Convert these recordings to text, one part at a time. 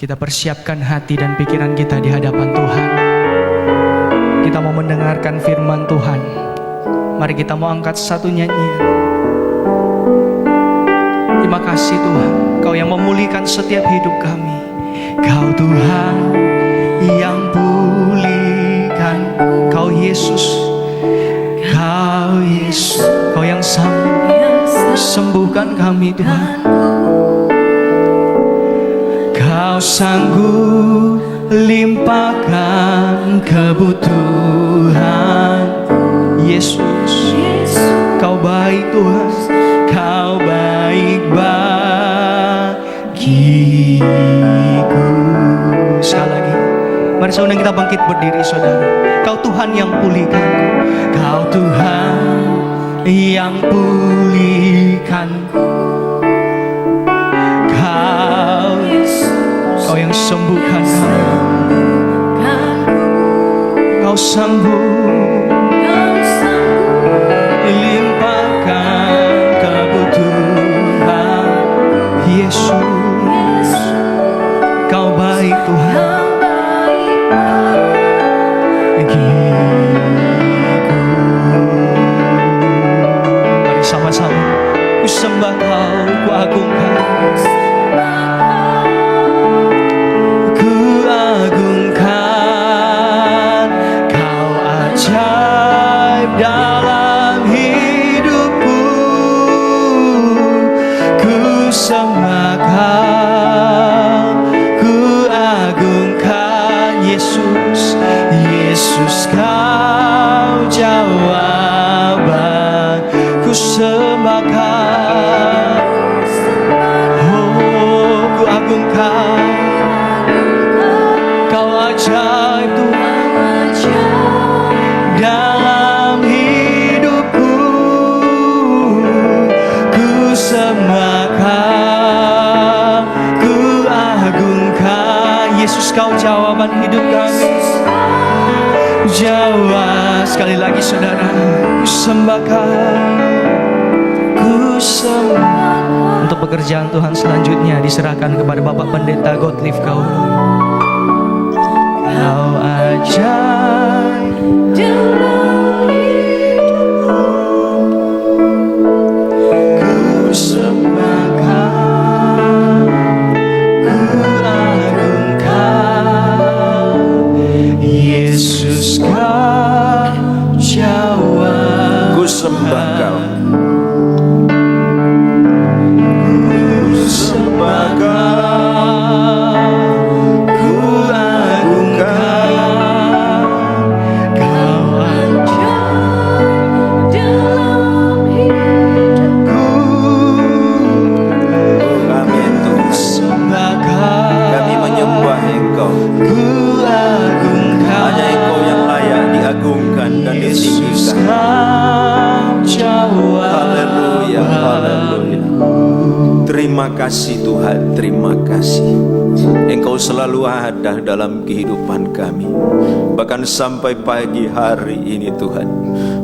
Kita persiapkan hati dan pikiran kita di hadapan Tuhan. Kita mau mendengarkan firman Tuhan. Mari kita mau angkat satu nyanyian. Terima kasih Tuhan, Kau yang memulihkan setiap hidup kami. Kau Tuhan yang pulihkan. Kau Yesus, Kau Yesus, Kau yang sembuhkan kami Tuhan. Kau sanggup limpahkan kebutuhan. Yesus, Kau baik Tuhan, Kau baik bagiku. Sekali lagi, mari saudara kita bangkit berdiri saudara. Kau Tuhan yang pulihkan, Kau Tuhan yang pulihkan. Kau yang sembuhkan kami. Kau sanggup limpahkan kebutuhan. Yesus, Kau baik Tuhan bagiku. Mari sama-sama ku sembah Kau, ku agungkan. Dalam hidupku ku sembah Kau, ku agungkan. Yesus, Yesus Kau jawaban, ku sembah Kau. Oh, ku agungkan. Kau ajaib Tuhan. Dalam hidupku ku sembah Kau, ku agungkan. Yesus Kau jawaban hidup kami. Jawab sekali lagi saudara, ku sembah Kau, ku sembah. Untuk pekerjaan Tuhan selanjutnya diserahkan kepada Bapak Pendeta Gottlieb Kaur. Kau ajaib dalam hidupku, ku sembah Kau, ku agungkan. Yesus Kau jawab, ku sembah Kau, ku sembah Kau, ku agungkan. Kau ajaib dalam hidupku, amin Tuhan. sembah Kau, Kami menyembah Engkau. ku agungkan. Hanya Engkau yang layak diagungkan dan Yesus ditinggikan. Kau jawab. Haleluya, haleluya. Terima kasih Tuhan, terima kasih. Engkau selalu ada dalam kehidupan kami, bahkan sampai pagi hari ini Tuhan.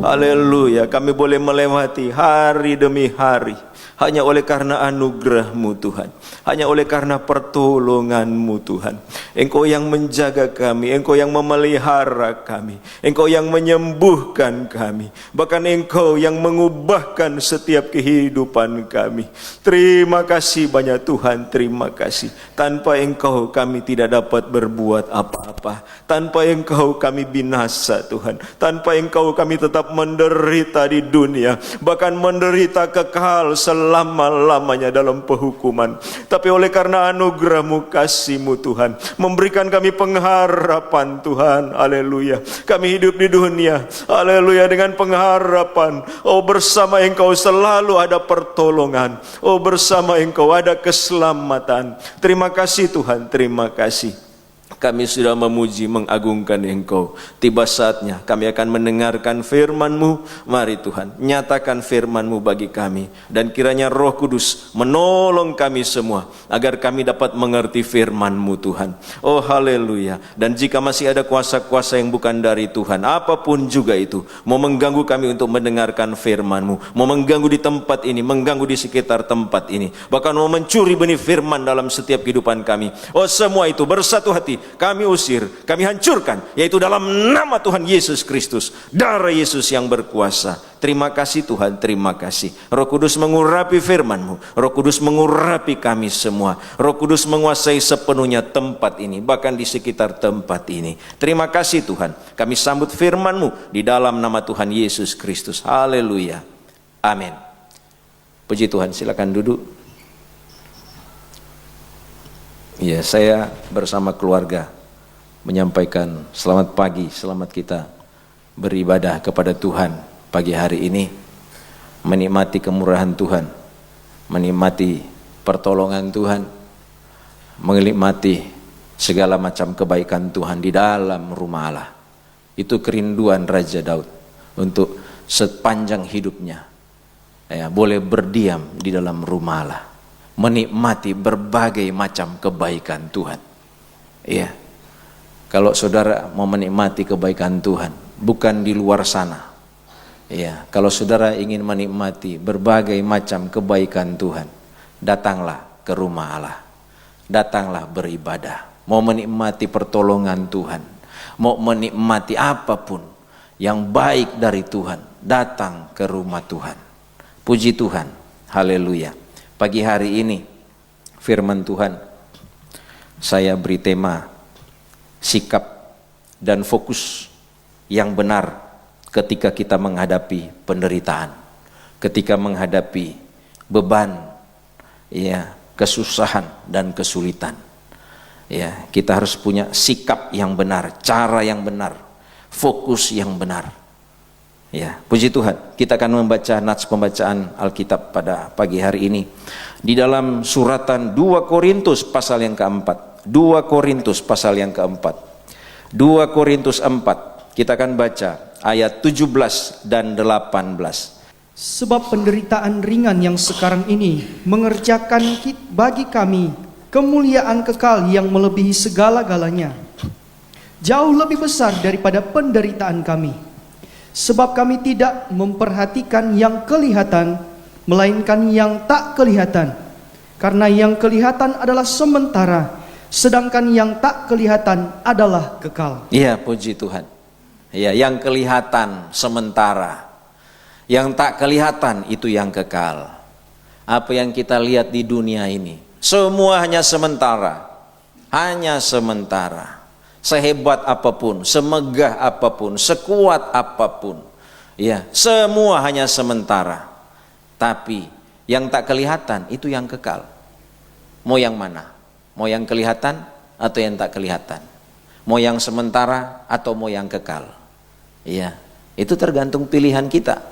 Haleluya, kami boleh melewati hari demi hari hanya oleh karena anugerah-Mu Tuhan, hanya oleh karena pertolongan-Mu Tuhan. Engkau yang menjaga kami, Engkau yang memelihara kami, Engkau yang menyembuhkan kami, bahkan Engkau yang mengubahkan setiap kehidupan kami. Terima kasih banyak Tuhan, terima kasih. Tanpa Engkau kami tidak dapat berbuat apa-apa. Tanpa Engkau kami binasa Tuhan. Tanpa Engkau kami tetap menderita di dunia, bahkan menderita kekal selama-lamanya dalam penghukuman. Tapi oleh karena anugerah-Mu, kasih-Mu Tuhan, memberikan kami pengharapan Tuhan. Haleluya. Kami hidup di dunia, haleluya, dengan pengharapan. Oh, bersama Engkau selalu ada pertolongan. Oh, bersama Engkau ada keselamatan. Terima kasih Tuhan, terima kasih. Kami sudah memuji, mengagungkan Engkau. Tiba saatnya kami akan mendengarkan firman-Mu. Mari Tuhan, nyatakan firman-Mu bagi kami. Dan kiranya Roh Kudus menolong kami semua, agar kami dapat mengerti firman-Mu Tuhan. Oh haleluya. Dan jika masih ada kuasa-kuasa yang bukan dari Tuhan, apapun juga itu, mau mengganggu kami untuk mendengarkan firman-Mu, mau mengganggu di tempat ini, mengganggu di sekitar tempat ini, bahkan mau mencuri benih firman dalam setiap kehidupan kami, oh semua itu bersatu hati kami usir, kami hancurkan, yaitu dalam nama Tuhan Yesus Kristus, darah Yesus yang berkuasa. Terima kasih Tuhan, terima kasih. Roh Kudus mengurapi firman-Mu, Roh Kudus mengurapi kami semua, Roh Kudus menguasai sepenuhnya tempat ini, bahkan di sekitar tempat ini. Terima kasih Tuhan, kami sambut firman-Mu di dalam nama Tuhan Yesus Kristus. Haleluya, amin. Puji Tuhan, silakan duduk. Ya, saya bersama keluarga menyampaikan selamat pagi, selamat kita beribadah kepada Tuhan pagi hari ini, menikmati kemurahan Tuhan, menikmati pertolongan Tuhan, menikmati segala macam kebaikan Tuhan di dalam rumah Allah. Itu kerinduan Raja Daud untuk sepanjang hidupnya, ya, boleh berdiam di dalam rumah Allah, menikmati berbagai macam kebaikan Tuhan. Ya, kalau saudara mau menikmati kebaikan Tuhan, bukan di luar sana. Ya, kalau saudara ingin menikmati berbagai macam kebaikan Tuhan, datanglah ke rumah Allah, datanglah beribadah. Mau menikmati pertolongan Tuhan, mau menikmati apapun yang baik dari Tuhan, datang ke rumah Tuhan. Puji Tuhan, haleluya. Pagi hari ini firman Tuhan saya beri tema sikap dan fokus yang benar ketika kita menghadapi penderitaan, ketika menghadapi beban, ya, kesusahan dan kesulitan. Ya, kita harus punya sikap yang benar, cara yang benar, fokus yang benar. Ya, puji Tuhan. Kita akan membaca nats pembacaan Alkitab pada pagi hari ini di dalam suratan 2 Korintus pasal yang keempat. 2 Korintus pasal yang keempat. 2 Korintus 4. Kita akan baca ayat 17 dan 18. Sebab penderitaan ringan yang sekarang ini mengerjakan bagi kami kemuliaan kekal yang melebihi segala-galanya, jauh lebih besar daripada penderitaan kami. Sebab kami tidak memperhatikan yang kelihatan, melainkan yang tak kelihatan. Karena yang kelihatan adalah sementara, sedangkan yang tak kelihatan adalah kekal. Iya, puji Tuhan. Ya, yang kelihatan sementara, yang tak kelihatan itu yang kekal. Apa yang kita lihat di dunia ini, semua hanya sementara, hanya sementara. Sehebat apapun, semegah apapun, sekuat apapun, ya, semua hanya sementara. Tapi yang tak kelihatan itu yang kekal. Mau yang mana? Mau yang kelihatan atau yang tak kelihatan? Mau yang sementara atau mau yang kekal? Ya, itu tergantung pilihan kita.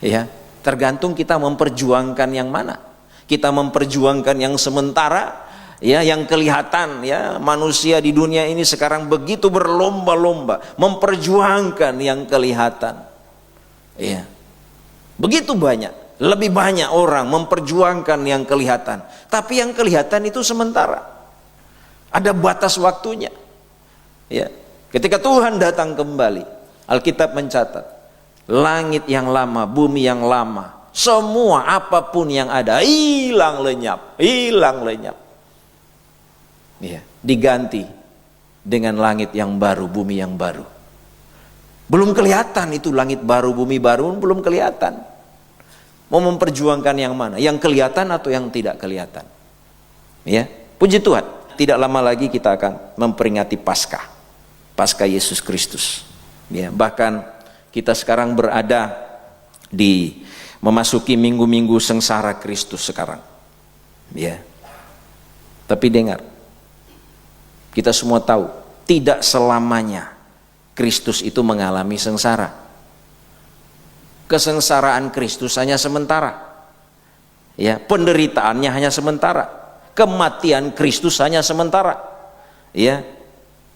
Ya, tergantung kita memperjuangkan yang mana. Kita memperjuangkan yang sementara, ya, yang kelihatan. Ya, manusia di dunia ini sekarang begitu berlomba-lomba memperjuangkan yang kelihatan. Ya, begitu banyak, lebih banyak orang memperjuangkan yang kelihatan. Tapi yang kelihatan itu sementara, ada batas waktunya. Ya, ketika Tuhan datang kembali, Alkitab mencatat, langit yang lama, bumi yang lama, semua apapun yang ada hilang lenyap, hilang lenyap. Ya, diganti dengan langit yang baru, bumi yang baru. Belum kelihatan itu langit baru, bumi baru, belum kelihatan. Mau memperjuangkan yang mana? Yang kelihatan atau yang tidak kelihatan? Ya, puji Tuhan. Tidak lama lagi kita akan memperingati Paskah, Paskah Yesus Kristus. Ya, bahkan kita sekarang berada di memasuki minggu-minggu sengsara Kristus sekarang. Ya, tapi dengar. Kita semua tahu, tidak selamanya Kristus itu mengalami sengsara. Kesengsaraan Kristus hanya sementara. Ya, penderitaannya hanya sementara. Kematian Kristus hanya sementara. Ya,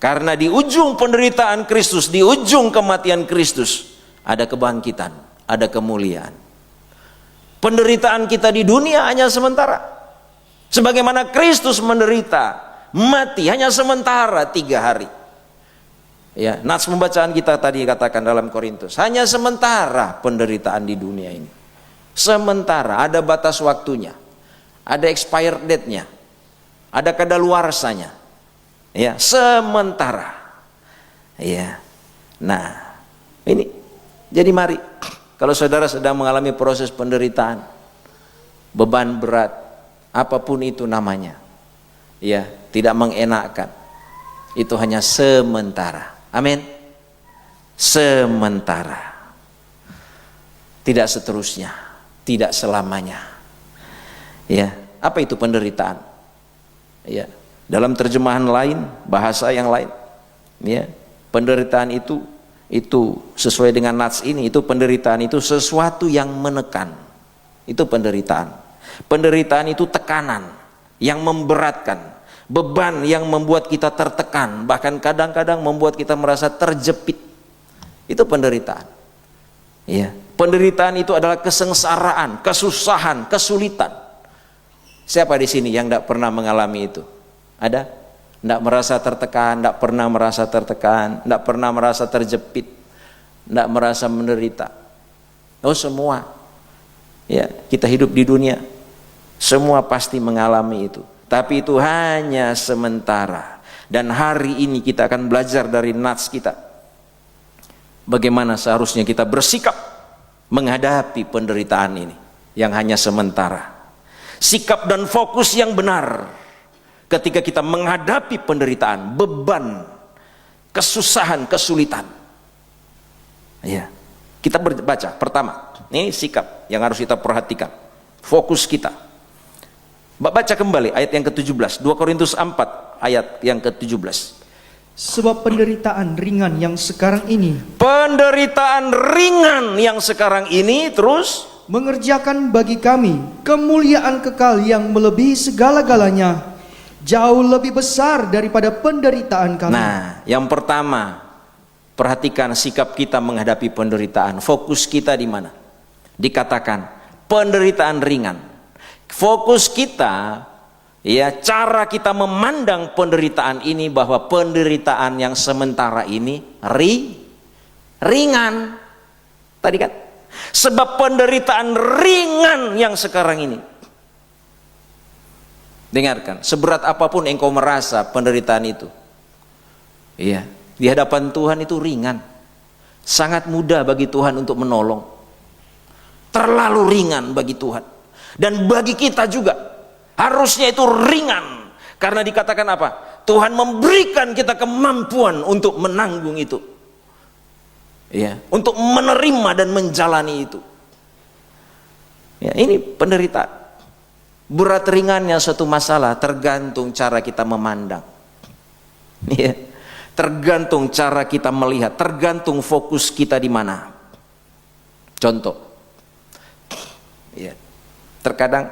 Karena di ujung penderitaan Kristus, di ujung kematian Kristus, ada kebangkitan, ada kemuliaan. Penderitaan kita di dunia hanya sementara. Sebagaimana Kristus menderita, mati hanya sementara 3 hari. Ya, nats pembacaan kita tadi katakan dalam Korintus, hanya sementara penderitaan di dunia ini. Sementara, ada batas waktunya, ada expired date-nya, ada kadaluarsanya. Ya, sementara. Ya. Nah, ini jadi mari kalau saudara sedang mengalami proses penderitaan, beban berat, apapun itu namanya, ya, tidak mengenakkan, itu hanya sementara. Amin. Sementara. Tidak seterusnya, tidak selamanya. Ya, apa itu penderitaan? Ya, dalam terjemahan lain, bahasa yang lain, ya, penderitaan itu sesuai dengan nats ini, itu penderitaan itu sesuatu yang menekan. Itu penderitaan. Penderitaan itu tekanan yang memberatkan, beban yang membuat kita tertekan, bahkan kadang-kadang membuat kita merasa terjepit. Itu penderitaan. Ya, penderitaan itu adalah kesengsaraan, kesusahan, kesulitan. Siapa di sini yang tidak pernah mengalami itu? Ada? Tidak merasa tertekan, tidak pernah merasa tertekan, tidak pernah merasa terjepit, tidak merasa menderita. Oh, semua. Ya, kita hidup di dunia, semua pasti mengalami itu. Tapi itu hanya sementara. Dan hari ini kita akan belajar dari nats kita, bagaimana seharusnya kita bersikap menghadapi penderitaan ini yang hanya sementara. Sikap dan fokus yang benar ketika kita menghadapi penderitaan, beban, kesusahan, kesulitan. Ya. Kita baca pertama, ini sikap yang harus kita perhatikan. Fokus kita. Baca kembali ayat yang ke-17, 2 Korintus 4 ayat yang ke-17. Sebab penderitaan ringan yang sekarang ini, penderitaan ringan yang sekarang ini terus mengerjakan bagi kami kemuliaan kekal yang melebihi segala-galanya, jauh lebih besar daripada penderitaan kami. Nah, yang pertama, perhatikan sikap kita menghadapi penderitaan. Fokus kita di mana? Dikatakan penderitaan ringan. Fokus kita, ya, cara kita memandang penderitaan ini, bahwa penderitaan yang sementara ini ringan. Tadi kan, sebab penderitaan ringan yang sekarang ini. Dengarkan, seberat apapun engkau merasa penderitaan itu, iya, di hadapan Tuhan itu ringan. Sangat mudah bagi Tuhan untuk menolong. Terlalu ringan bagi Tuhan. Dan bagi kita juga harusnya itu ringan. Karena dikatakan apa? Tuhan memberikan kita kemampuan untuk menanggung itu. Ya, untuk menerima dan menjalani itu. Ya, ini penderitaan. Berat ringannya suatu masalah tergantung cara kita memandang. Ya, tergantung cara kita melihat, tergantung fokus kita di mana. Contoh, ya, terkadang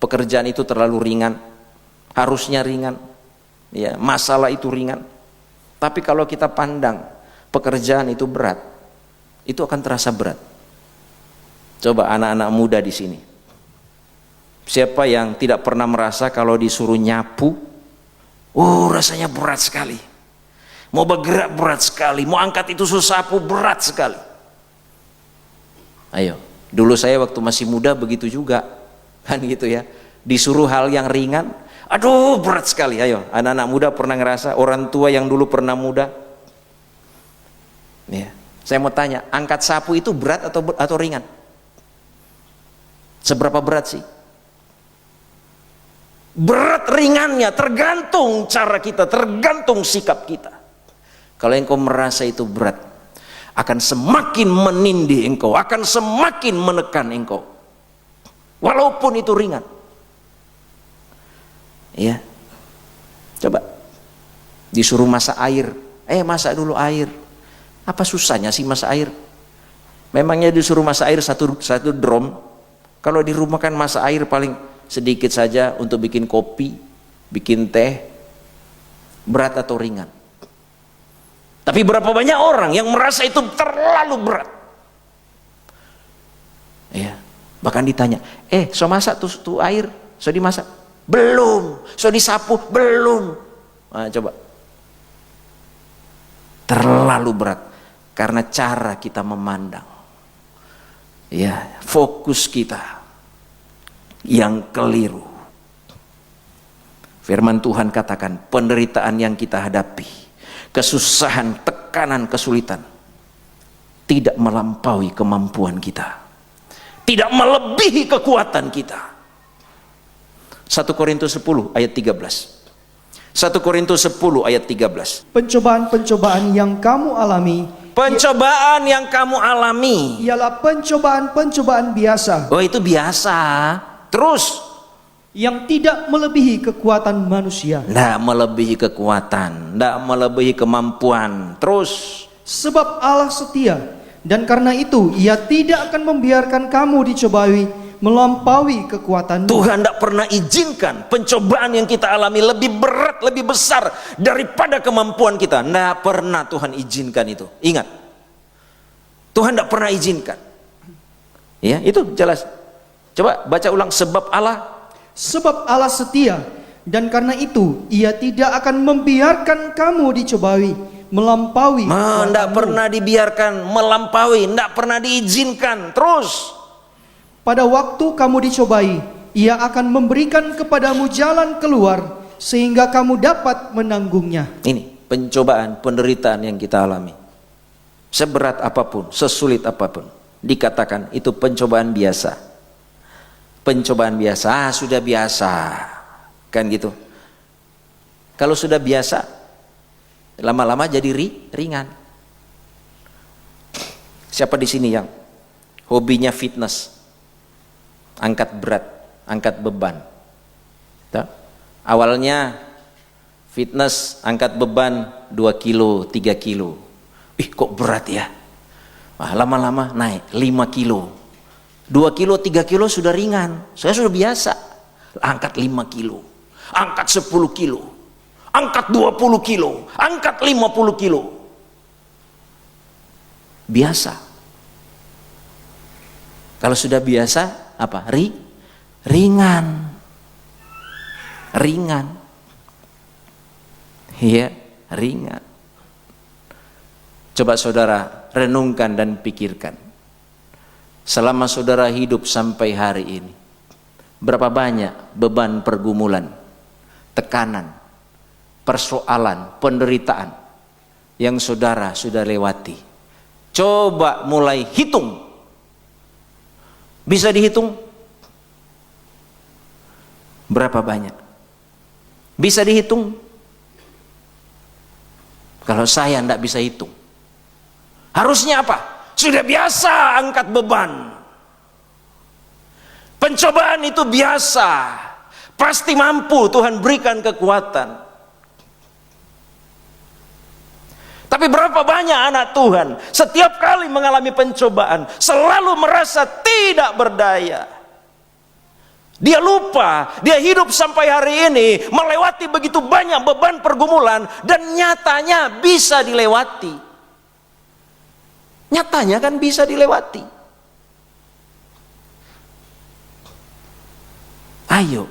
pekerjaan itu terlalu ringan, harusnya ringan, ya, masalah itu ringan. Tapi kalau kita pandang pekerjaan itu berat, itu akan terasa berat. Coba anak-anak muda di sini, siapa yang tidak pernah merasa kalau disuruh nyapu, oh rasanya berat sekali. Mau bergerak berat sekali, mau angkat itu sapu berat sekali. Ayo, dulu saya waktu masih muda begitu juga, kan gitu ya. Disuruh hal yang ringan, aduh berat sekali. Ayo, anak-anak muda pernah ngerasa, orang tua yang dulu pernah muda. Ya, saya mau tanya, angkat sapu itu berat atau ringan? Seberapa berat sih? Berat ringannya tergantung cara kita, tergantung sikap kita. Kalau engkau merasa itu berat, akan semakin menindih engkau, akan semakin menekan engkau, walaupun itu ringan. Ya, coba disuruh masak air, masak dulu air. Apa susahnya sih masak air? Memangnya disuruh masak air satu drum? Kalau di rumah kan masak air paling sedikit saja untuk bikin kopi, bikin teh. Berat atau ringan? Tapi berapa banyak orang yang merasa itu terlalu berat. Ya, bahkan ditanya, so masak tuh air, so dimasak? Belum. So disapu? Belum. Nah, coba. Terlalu berat karena cara kita memandang. Ya, fokus kita yang keliru. Firman Tuhan katakan, penderitaan yang kita hadapi, kesusahan, tekanan, kesulitan tidak melampaui kemampuan kita, tidak melebihi kekuatan kita. 1 Korintus 10 ayat 13. 1 Korintus 10 ayat 13. Pencobaan-pencobaan yang kamu alami, pencobaan yang kamu alami ialah pencobaan-pencobaan biasa. Oh, itu biasa. Terus, yang tidak melebihi kekuatan manusia. tidak melebihi kekuatan, tidak melebihi kemampuan. Terus, Sebab Allah setia, dan karena itu Ia tidak akan membiarkan kamu dicobai melampaui kekuatanmu. Tuhan tidak pernah izinkan pencobaan yang kita alami lebih berat, lebih besar daripada kemampuan kita. Tidak pernah Tuhan izinkan itu. Ingat, Tuhan tidak pernah izinkan. Ya, itu jelas. Coba baca ulang. Sebab Allah setia, dan karena itu Ia tidak akan membiarkan kamu dicobai melampaui Tidak kekuatanmu. pernah dibiarkan melampaui, tidak pernah diizinkan. Terus, Pada waktu kamu dicobai, Ia akan memberikan kepadamu jalan keluar, sehingga kamu dapat menanggungnya. ini pencobaan, penderitaan yang kita alami. Seberat apapun, sesulit apapun, dikatakan itu pencobaan biasa. Pencobaan biasa, sudah biasa, kan gitu. Kalau sudah biasa, lama-lama jadi ringan. Siapa di sini yang hobinya fitness? Angkat berat, angkat beban. Tuh. Awalnya fitness angkat beban 2 kilo, 3 kilo. Kok berat ya? Lama-lama naik 5 kilo. 2 kilo, 3 kilo sudah ringan. Saya sudah biasa. Angkat 5 kilo, angkat 10 kilo, angkat 20 kilo, angkat 50 kilo. Biasa. Kalau sudah biasa, apa? Ringan. Ringan. Iya, ringan. Coba saudara renungkan dan pikirkan. Selama saudara hidup sampai hari ini, berapa banyak beban pergumulan, tekanan, persoalan, penderitaan yang saudara sudah lewati? Coba mulai hitung. Bisa dihitung? Berapa banyak? Bisa dihitung? Kalau saya tidak bisa hitung. Harusnya apa? Sudah biasa angkat beban. Pencobaan itu biasa. Pasti mampu Tuhan berikan kekuatan. Tapi berapa banyak anak Tuhan setiap kali mengalami pencobaan selalu merasa tidak berdaya. Dia lupa, dia hidup sampai hari ini melewati begitu banyak beban pergumulan dan nyatanya bisa dilewati. Nyatanya kan bisa dilewati. Ayo,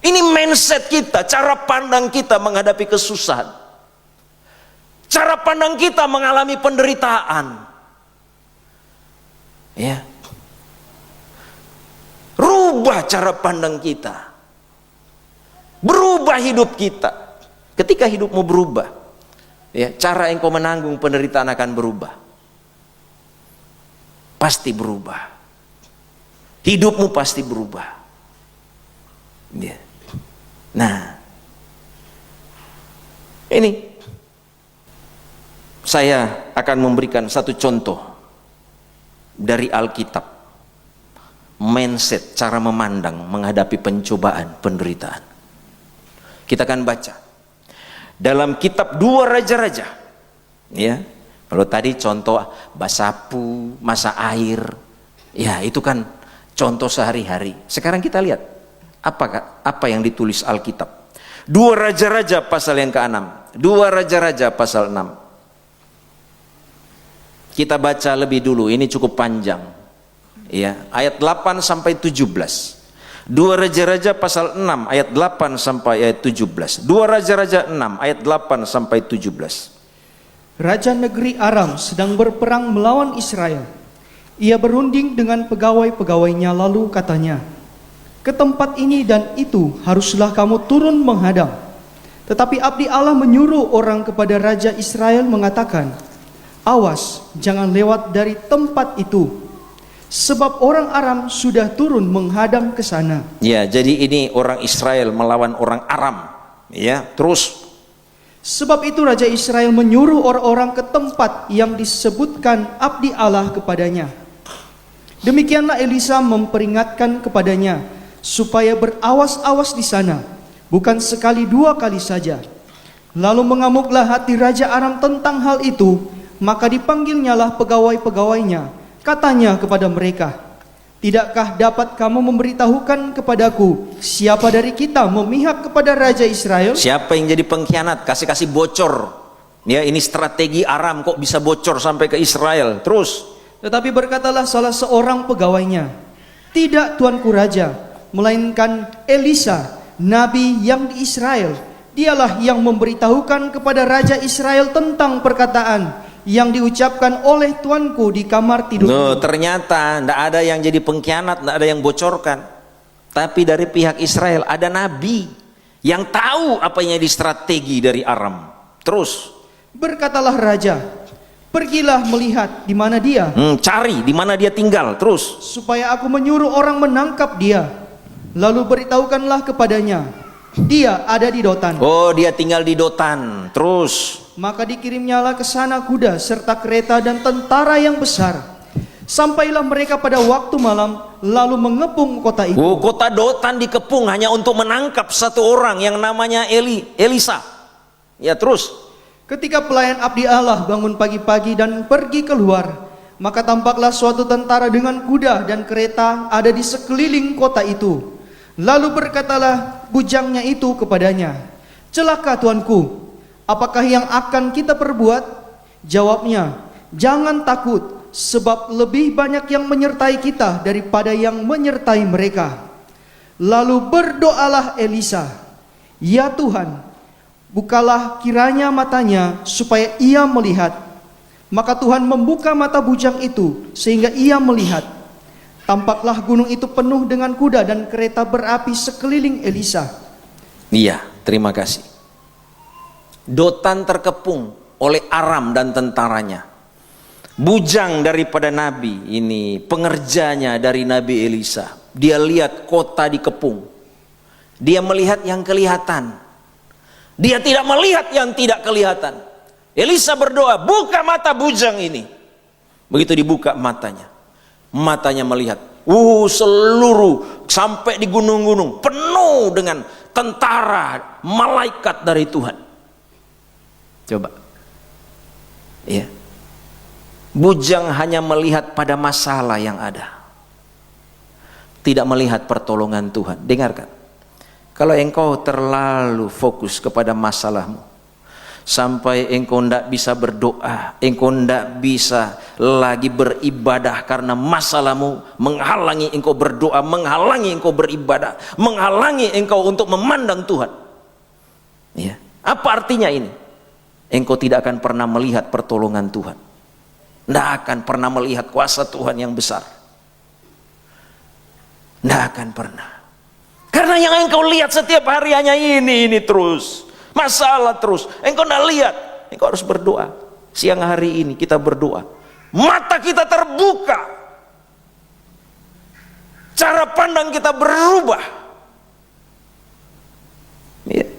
ini mindset kita, cara pandang kita menghadapi kesusahan. Cara pandang kita mengalami penderitaan. Ya. Rubah cara pandang kita. Berubah hidup kita. Ketika hidupmu berubah, ya, cara engkau menanggung penderitaan akan berubah. Pasti berubah. Hidupmu pasti berubah. Ya. Nah, ini saya akan memberikan satu contoh dari Alkitab. Mindset, cara memandang menghadapi pencobaan, penderitaan. Kita akan baca dalam kitab 2 Raja-Raja. Ya, kalau tadi contoh basapu, masak air, ya itu kan contoh sehari-hari. Sekarang kita lihat apa yang ditulis Alkitab. 2 Raja-Raja pasal yang ke-6, 2 Raja-Raja pasal 6. Kita baca lebih dulu, ini cukup panjang. Ya, ayat 8 sampai 17. 2 Raja-Raja pasal 6 ayat 8 sampai ayat 17. 2 Raja-Raja 6 ayat 8 sampai 17. Raja negeri Aram sedang berperang melawan Israel. Ia berunding dengan pegawai-pegawainya lalu katanya, "Ke tempat ini dan itu haruslah kamu turun menghadang." Tetapi abdi Allah menyuruh orang kepada Raja Israel mengatakan, "Awas, jangan lewat dari tempat itu, sebab orang Aram sudah turun menghadang ke sana." Ya, jadi ini orang Israel melawan orang Aram. Ya, terus. Sebab itu Raja Israel menyuruh orang-orang ke tempat yang disebutkan abdi Allah kepadanya. Demikianlah Elisa memperingatkan kepadanya supaya berawas-awas di sana, bukan sekali 2 kali saja. Lalu mengamuklah hati Raja Aram tentang hal itu, maka dipanggilnyalah pegawai-pegawainya. Katanya kepada mereka, "Tidakkah dapat kamu memberitahukan kepadaku siapa dari kita memihak kepada Raja Israel?" Siapa yang jadi pengkhianat? Kasih bocor. Ya, ini strategi Aram kok bisa bocor sampai ke Israel. Terus. Tetapi berkatalah salah seorang pegawainya, "Tidak, tuanku raja, melainkan Elisa, nabi yang di Israel. Dialah yang memberitahukan kepada Raja Israel tentang perkataan yang diucapkan oleh tuanku di kamar tidur." No, ternyata tidak ada yang jadi pengkhianat, tidak ada yang bocorkan. Tapi dari pihak Israel ada nabi yang tahu apa yang jadi strategi dari Aram. Terus. Berkatalah raja, "Pergilah melihat di mana dia, Cari di mana dia tinggal." Terus. supaya aku menyuruh orang menangkap dia. Lalu beritahukanlah kepadanya, dia ada di Dotan." Oh, dia tinggal di Dotan. Terus. Maka dikirimnyalah ke sana kuda serta kereta dan tentara yang besar. Sampailah mereka pada waktu malam, lalu mengepung kota itu. Oh, kota Dotan dikepung hanya untuk menangkap satu orang yang namanya Elisa. Ya, terus. Ketika pelayan abdi Allah bangun pagi-pagi dan pergi keluar, maka tampaklah suatu tentara dengan kuda dan kereta ada di sekeliling kota itu. Lalu berkatalah bujangnya itu kepadanya, "Celaka tuanku, apakah yang akan kita perbuat?" Jawabnya, "Jangan takut, sebab lebih banyak yang menyertai kita daripada yang menyertai mereka." Lalu berdoalah Elisa, "Ya Tuhan, bukalah kiranya matanya supaya ia melihat." Maka Tuhan membuka mata bujang itu sehingga ia melihat. Tampaklah gunung itu penuh dengan kuda dan kereta berapi sekeliling Elisa. Iya, terima kasih. Dotan terkepung oleh Aram dan tentaranya. Bujang daripada nabi ini, pengerjanya dari Nabi Elisa. Dia lihat kota dikepung. Dia melihat yang kelihatan. Dia tidak melihat yang tidak kelihatan. Elisa berdoa, "Buka mata bujang ini." Begitu dibuka matanya, matanya melihat, seluruh sampai di gunung-gunung penuh dengan tentara malaikat dari Tuhan. Coba, ya, bujang hanya melihat pada masalah yang ada, tidak melihat pertolongan Tuhan. Dengarkan, kalau engkau terlalu fokus kepada masalahmu sampai engkau tidak bisa berdoa, engkau tidak bisa lagi beribadah karena masalahmu menghalangi engkau berdoa, menghalangi engkau beribadah, menghalangi engkau untuk memandang Tuhan. Ya, apa artinya ini? Engkau tidak akan pernah melihat pertolongan Tuhan, tidak akan pernah melihat kuasa Tuhan yang besar, tidak akan pernah. Karena yang engkau lihat setiap hari hanya ini terus, masalah terus. Engkau tidak lihat, engkau harus berdoa. Siang hari ini kita berdoa, mata kita terbuka, cara pandang kita berubah. Ya.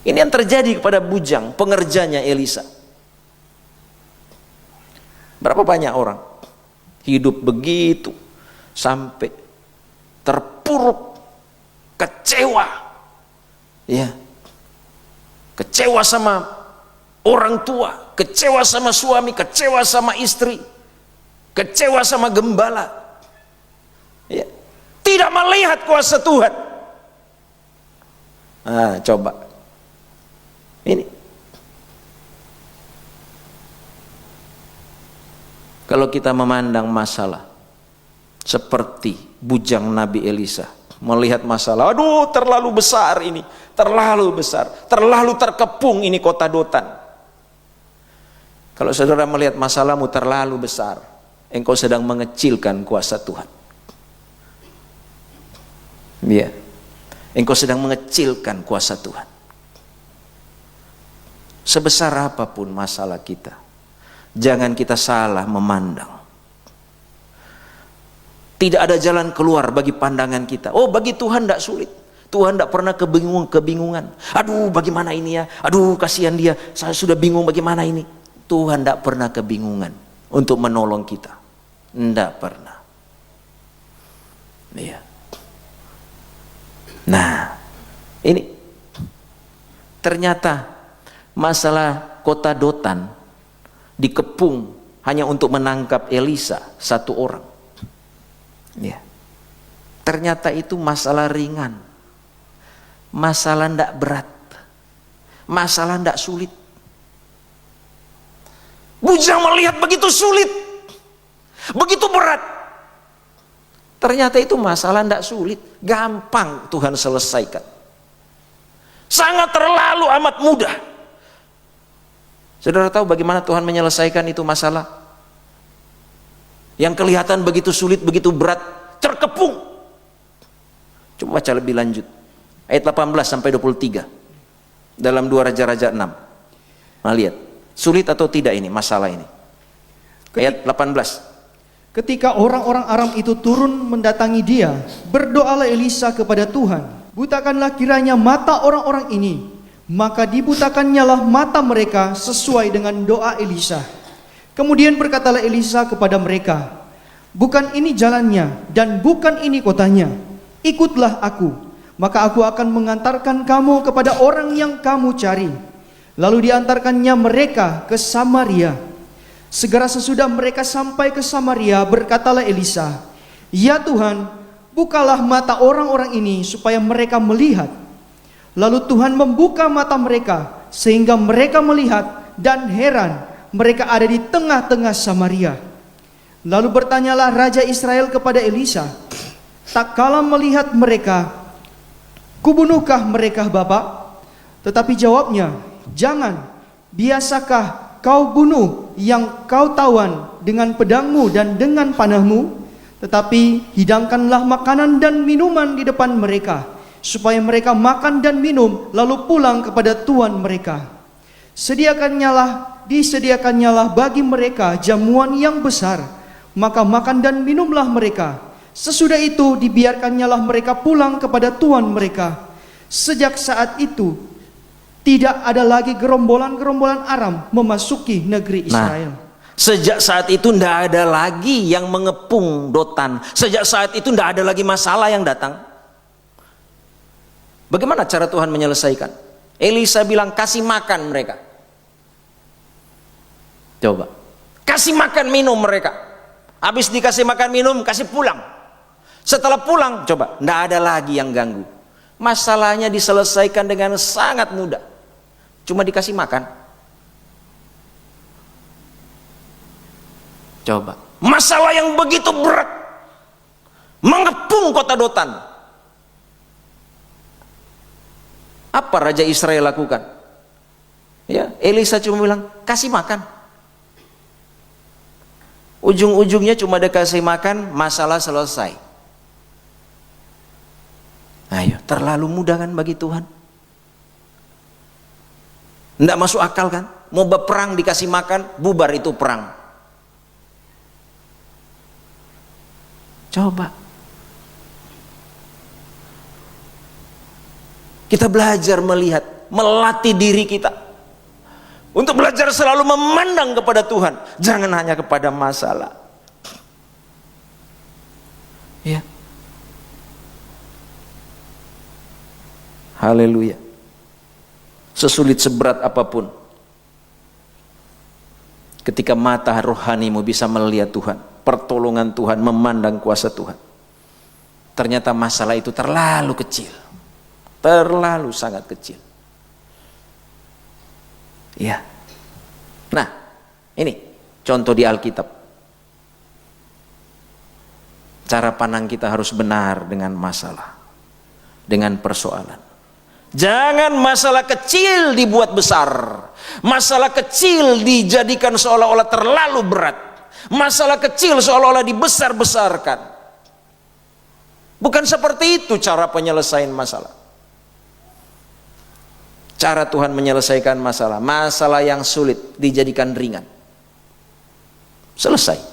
Ini yang terjadi kepada bujang, pengerjanya Elisa. Berapa banyak orang hidup begitu sampai terpuruk, kecewa, ya, kecewa sama orang tua, kecewa sama suami, kecewa sama istri, kecewa sama gembala, ya, tidak melihat kuasa Tuhan. Nah, coba ini Kalau kita memandang masalah seperti bujang Nabi Elisa, melihat masalah, aduh terlalu besar ini, terlalu besar, terlalu terkepung ini kota Dotan. Kalau saudara melihat masalahmu terlalu besar, engkau sedang mengecilkan kuasa Tuhan. Iya, engkau sedang mengecilkan kuasa Tuhan. Sebesar apapun masalah kita, jangan kita salah memandang. Tidak ada jalan keluar bagi pandangan kita. Oh, bagi Tuhan tidak sulit. Tuhan tidak pernah kebingungan. Aduh, bagaimana ini ya? Aduh, kasihan dia. Saya sudah bingung bagaimana ini. Tuhan tidak pernah kebingungan untuk menolong kita. Tidak pernah. Iya. Nah, ini ternyata masalah kota Dotan dikepung hanya untuk menangkap Elisa, satu orang. Ya. Ternyata itu masalah ringan, masalah tidak berat, masalah tidak sulit. Bujang melihat begitu sulit, begitu berat. Ternyata itu masalah tidak sulit, gampang Tuhan selesaikan. Sangat terlalu amat mudah. Saudara tahu bagaimana Tuhan menyelesaikan itu masalah? Yang kelihatan begitu sulit, begitu berat, terkepung. Coba baca lebih lanjut. Ayat 18 sampai 23. Dalam 2 Raja-Raja 6. Nah, lihat. Sulit atau tidak ini masalah ini? Ayat 18. Ketika orang-orang Aram itu turun mendatangi dia, berdoalah Elisa kepada Tuhan, butakanlah kiranya mata orang-orang ini. Maka dibutakannya lah mata mereka sesuai dengan doa Elisa. Kemudian berkatalah Elisa kepada mereka, bukan ini jalannya dan bukan ini kotanya. Ikutlah aku, maka aku akan mengantarkan kamu kepada orang yang kamu cari. Lalu diantarkannya mereka ke Samaria. Segera sesudah mereka sampai ke Samaria, berkatalah Elisa, ya Tuhan, bukalah mata orang-orang ini supaya mereka melihat. Lalu Tuhan membuka mata mereka sehingga mereka melihat, dan heran, mereka ada di tengah-tengah Samaria. Lalu bertanyalah Raja Israel kepada Elisa, tak kala melihat mereka, kubunuhkah mereka Bapak? Tetapi jawabnya, jangan, biasakah kau bunuh yang kau tawan dengan pedangmu dan dengan panahmu? Tetapi hidangkanlah makanan dan minuman di depan mereka, supaya mereka makan dan minum, lalu pulang kepada tuan mereka. Disediakannya lah bagi mereka jamuan yang besar, maka makan dan minumlah mereka. Sesudah itu dibiarkannya lah mereka pulang kepada tuan mereka. Sejak saat itu tidak ada lagi gerombolan-gerombolan Aram memasuki negeri Israel. Sejak saat itu tidak ada lagi yang mengepung Dotan. Sejak saat itu tidak ada lagi masalah yang datang. Bagaimana cara Tuhan menyelesaikan? Elisa bilang kasih makan mereka. Coba, kasih makan minum mereka. Habis dikasih makan minum, kasih pulang. Setelah pulang, coba, tidak ada lagi yang ganggu. Masalahnya diselesaikan dengan sangat mudah. Cuma dikasih makan. Coba, masalah yang begitu berat mengepung kota Dotan. Apa Raja Israel lakukan? Ya, Elisa cuma bilang kasih makan. Ujung-ujungnya cuma dikasih makan, masalah selesai. Ayo, terlalu mudah kan bagi Tuhan? Tidak masuk akal kan? Mau berperang dikasih makan, bubar itu perang. Coba. Kita belajar melihat, melatih diri kita untuk belajar selalu memandang kepada Tuhan, jangan hanya kepada masalah. Ya. Haleluya. Sesulit seberat apapun, ketika mata rohanimu bisa melihat Tuhan, pertolongan Tuhan, memandang kuasa Tuhan, ternyata masalah itu terlalu kecil, terlalu sangat kecil. Ya. Nah, ini contoh di Alkitab. cara pandang kita harus benar dengan masalah, dengan persoalan. Jangan masalah kecil dibuat besar, masalah kecil dijadikan seolah-olah terlalu berat, masalah kecil seolah-olah dibesar-besarkan. Bukan seperti itu cara penyelesaian masalah. Cara Tuhan menyelesaikan masalah, masalah yang sulit dijadikan ringan, selesai.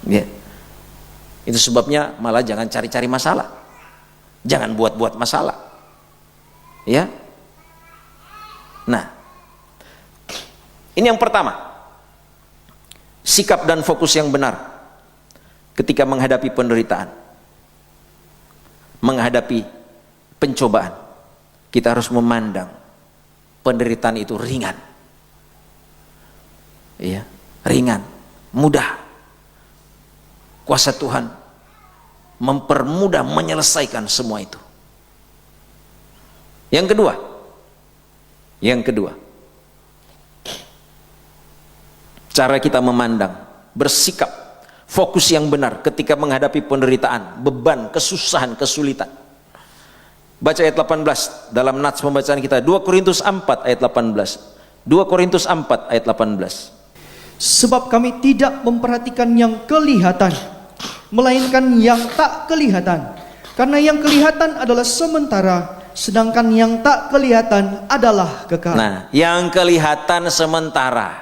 Ya. Itu sebabnya malah jangan cari-cari masalah. Jangan buat-buat masalah. Ya. Nah, ini yang pertama. Sikap dan fokus yang benar ketika menghadapi penderitaan, menghadapi pencobaan. Kita harus memandang penderitaan itu ringan. Ya, ringan, mudah. Kuasa Tuhan mempermudah menyelesaikan semua itu. Yang kedua, cara kita memandang, bersikap, fokus yang benar ketika menghadapi penderitaan, beban, kesusahan, kesulitan. Baca ayat 18 dalam nats pembacaan kita, 2 Korintus 4 ayat 18. 2 Korintus 4 ayat 18. Sebab kami tidak memperhatikan yang kelihatan, melainkan yang tak kelihatan. Karena yang kelihatan adalah sementara, sedangkan yang tak kelihatan adalah kekal. Nah, yang kelihatan sementara.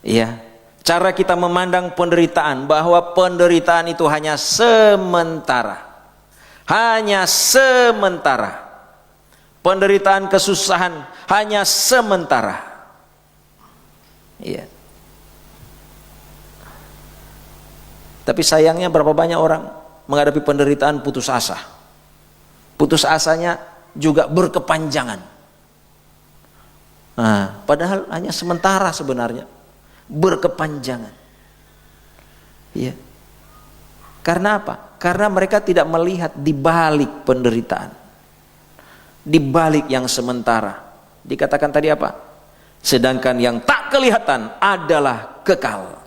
Ya, cara kita memandang penderitaan, bahwa penderitaan itu hanya sementara. Hanya sementara. Penderitaan, kesusahan hanya sementara. Iya. Tapi sayangnya berapa banyak orang menghadapi penderitaan putus asa. Putus asanya juga berkepanjangan. Nah, padahal hanya sementara sebenarnya. Berkepanjangan. Iya. Karena apa? Karena mereka tidak melihat di balik penderitaan. Di balik yang sementara. Dikatakan tadi apa? Sedangkan yang tak kelihatan adalah kekal.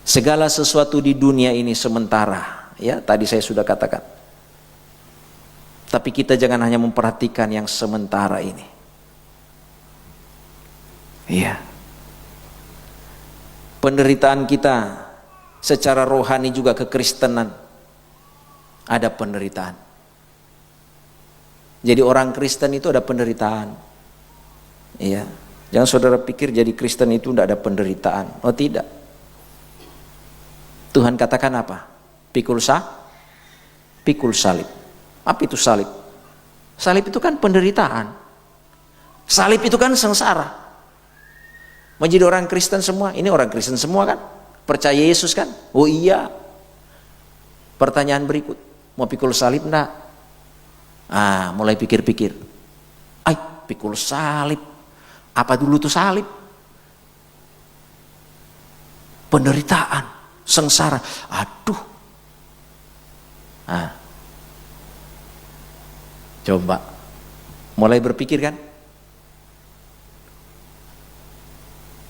Segala sesuatu di dunia ini sementara, ya, tadi saya sudah katakan. Tapi kita jangan hanya memperhatikan yang sementara ini. Iya. Penderitaan kita secara rohani juga kekristenan ada penderitaan. Jadi orang Kristen itu ada penderitaan. Iya. Jangan saudara pikir jadi Kristen itu tidak ada penderitaan. Oh tidak. Tuhan katakan apa? Pikul salib. Apa itu salib? Salib itu kan penderitaan. Salib itu kan sengsara. Menjadi orang Kristen semua, ini orang Kristen semua kan? Percaya Yesus kan? Oh iya. Pertanyaan berikut, mau pikul salib enggak? Ah, mulai pikir-pikir. Pikul salib. Apa dulu tuh salib? Penderitaan. Sengsara, aduh. Nah, coba mulai berpikir kan?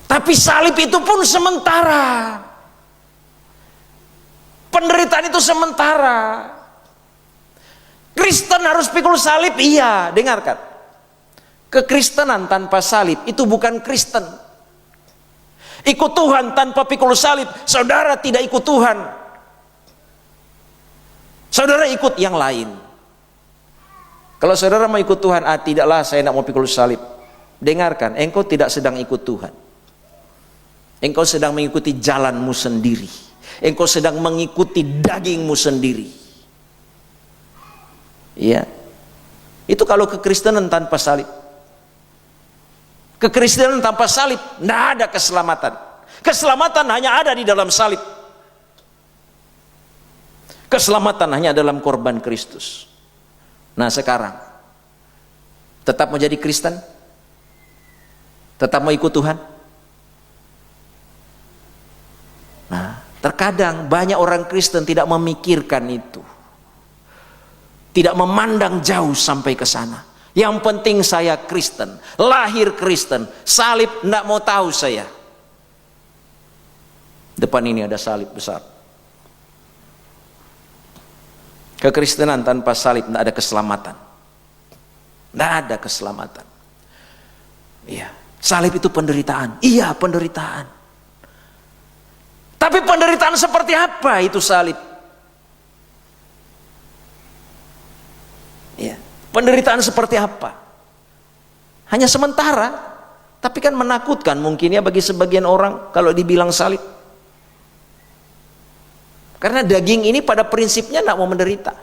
Tapi salib itu pun sementara. Penderitaan itu sementara. Kristen harus pikul salib, iya. Dengarkan, kekristenan tanpa salib itu bukan Kristen. Ikut Tuhan tanpa pikul salib, saudara tidak ikut Tuhan. Saudara ikut yang lain. Kalau saudara mau ikut Tuhan, tidaklah, saya tidak mau pikul salib. Dengarkan, engkau tidak sedang ikut Tuhan. Engkau sedang mengikuti jalanmu sendiri. Engkau sedang mengikuti dagingmu sendiri. Iya. Itu kalau kekristenan tanpa salib. Kekristenan tanpa salib, tidak ada keselamatan. Keselamatan hanya ada di dalam salib. Keselamatan hanya dalam korban Kristus. Nah sekarang, tetap mau jadi Kristen? Tetap mau ikut Tuhan? Nah, terkadang banyak orang Kristen tidak memikirkan itu. Tidak memandang jauh sampai ke sana. Yang penting saya Kristen, lahir Kristen, salib enggak mau tahu saya. Depan ini ada salib besar. Kekristenan tanpa salib tidak ada keselamatan. Tidak ada keselamatan. Iya, salib itu penderitaan. Iya, penderitaan. Tapi penderitaan seperti apa itu salib? Iya, penderitaan seperti apa? Hanya sementara, tapi kan menakutkan mungkin ya bagi sebagian orang kalau dibilang salib. Karena daging ini pada prinsipnya tidak mau menderita.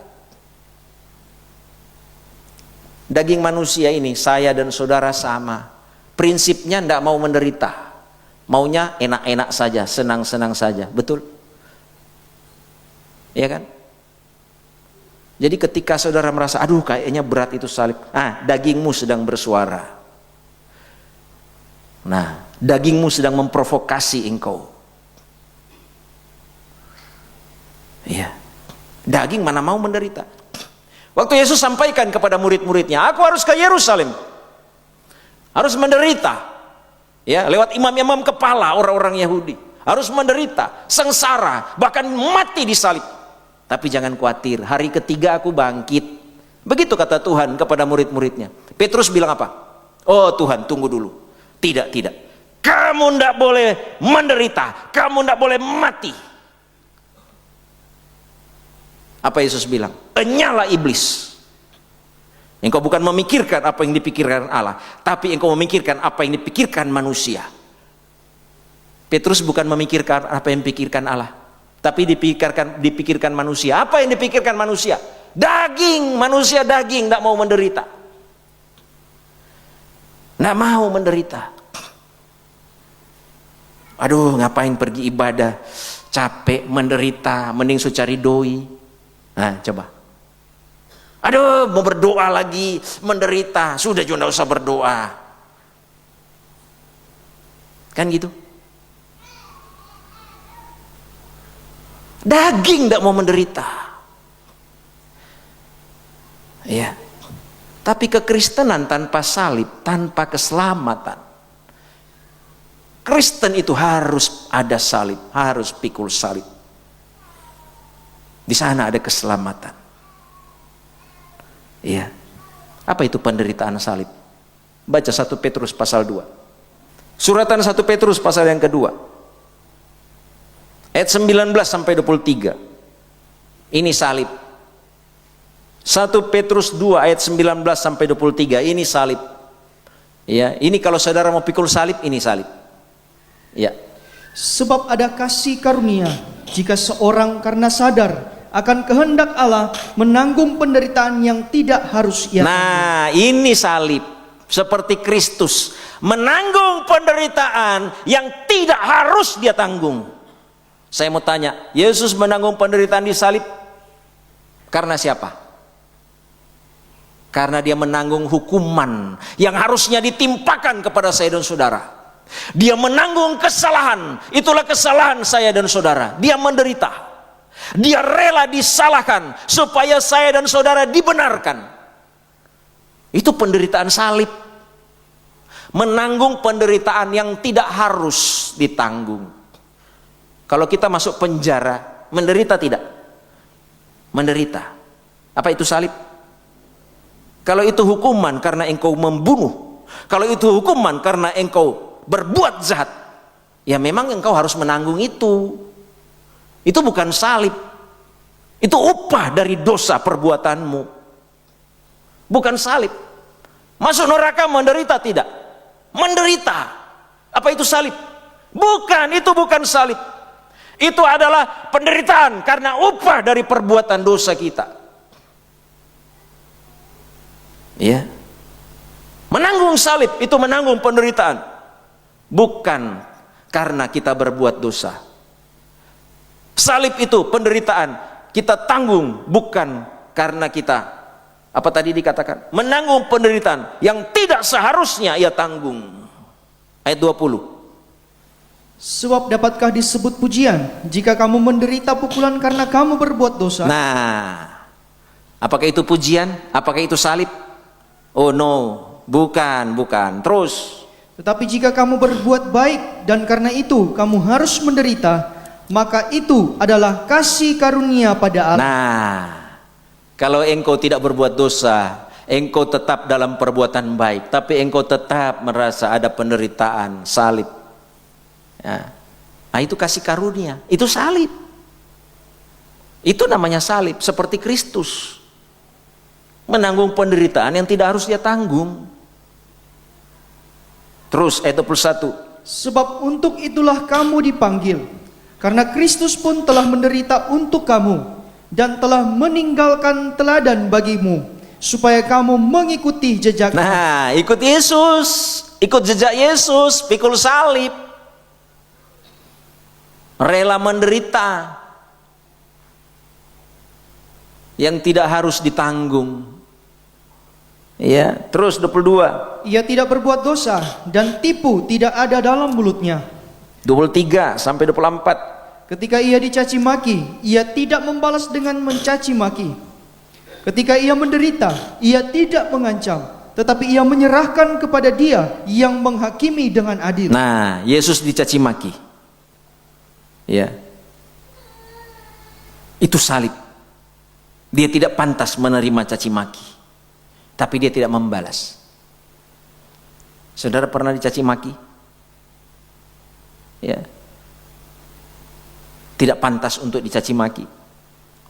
Daging manusia ini, saya dan saudara sama. Prinsipnya tidak mau menderita. Maunya enak-enak saja, senang-senang saja. Betul? Iya kan? Jadi ketika saudara merasa, aduh kayaknya berat itu salib. Dagingmu sedang bersuara. Nah, dagingmu sedang memprovokasi engkau. Iya, daging mana mau menderita. Waktu Yesus sampaikan kepada murid-muridnya, aku harus ke Yerusalem, harus menderita, ya, lewat imam-imam kepala orang-orang Yahudi, harus menderita, sengsara, bahkan mati di salib. Tapi jangan khawatir, hari ketiga aku bangkit. Begitu kata Tuhan kepada murid-muridnya. Petrus bilang apa? Oh Tuhan, tunggu dulu. Tidak, tidak. Kamu tidak boleh menderita, kamu tidak boleh mati. Apa Yesus bilang? Enyala iblis. Engkau bukan memikirkan apa yang dipikirkan Allah, tapi engkau memikirkan apa yang dipikirkan manusia. Petrus bukan memikirkan apa yang dipikirkan Allah, tapi dipikirkan manusia. Apa yang dipikirkan manusia? Daging, manusia daging tidak mau menderita. Tidak mau menderita. Aduh, ngapain pergi ibadah? Capek, menderita, mending cari doi. Nah, coba. Aduh, mau berdoa lagi, menderita. Sudah juga tidak usah berdoa. Kan gitu. Daging tidak mau menderita. Ya. Tapi kekristenan tanpa salib, tanpa keselamatan. Kristen itu harus ada salib, harus pikul salib. Di sana ada keselamatan. Iya. Apa itu penderitaan salib? Baca 1 Petrus pasal 2. Suratan 1 Petrus pasal yang kedua. Ayat 19 sampai 23. Ini salib. 1 Petrus 2 ayat 19 sampai 23. Ini salib. Ya, ini kalau saudara mau pikul salib, ini salib. Ya. Sebab ada kasih karunia jika seorang karena sadar akan kehendak Allah menanggung penderitaan yang tidak harus ia tanggung. Nah, ini salib. Seperti Kristus menanggung penderitaan yang tidak harus dia tanggung. Saya mau tanya, Yesus menanggung penderitaan di salib karena siapa? Karena dia menanggung hukuman yang harusnya ditimpakan kepada saya dan saudara. Dia menanggung kesalahan, itulah kesalahan saya dan saudara. Dia menderita. Dia rela disalahkan supaya saya dan saudara dibenarkan. Itu penderitaan salib. Menanggung penderitaan yang tidak harus ditanggung. Kalau kita masuk penjara, menderita tidak? Menderita. Apa itu salib? Kalau itu hukuman karena engkau membunuh, kalau itu hukuman karena engkau berbuat jahat, ya memang engkau harus menanggung itu. Itu bukan salib. Itu upah dari dosa perbuatanmu. Bukan salib. Masuk neraka menderita tidak? Menderita. Apa itu salib? Bukan, itu bukan salib. Itu adalah penderitaan karena upah dari perbuatan dosa kita. Ya. Menanggung salib itu menanggung penderitaan. Bukan karena kita berbuat dosa. Salib itu penderitaan kita tanggung bukan karena kita, apa tadi dikatakan, menanggung penderitaan yang tidak seharusnya ia tanggung. Ayat 20. Sebab dapatkah disebut pujian jika kamu menderita pukulan karena kamu berbuat dosa? Nah, apakah itu pujian? Apakah itu salib? Oh no, bukan. Terus. Tetapi jika kamu berbuat baik dan karena itu kamu harus menderita, maka itu adalah kasih karunia pada Allah. Nah, kalau engkau tidak berbuat dosa, engkau tetap dalam perbuatan baik, tapi engkau tetap merasa ada penderitaan, salib. Ya. Nah, itu kasih karunia, itu salib. Itu namanya salib, seperti Kristus menanggung penderitaan yang tidak harus dia tanggung. Terus ayat 21. Sebab untuk itulah kamu dipanggil, karena Kristus pun telah menderita untuk kamu dan telah meninggalkan teladan bagimu, supaya kamu mengikuti jejak. Nah, ikut Yesus, ikut jejak Yesus, pikul salib, rela menderita yang tidak harus ditanggung. Ya, terus 22. Ia tidak berbuat dosa dan tipu tidak ada dalam mulutnya. 23 sampai 24. Ketika ia dicaci maki, ia tidak membalas dengan mencaci maki. Ketika ia menderita, ia tidak mengancam, tetapi ia menyerahkan kepada Dia yang menghakimi dengan adil. Nah, Yesus dicaci maki. Ya. Itu salib. Dia tidak pantas menerima caci maki, tapi dia tidak membalas. Saudara pernah dicaci maki? Ya. Tidak pantas untuk dicaci maki.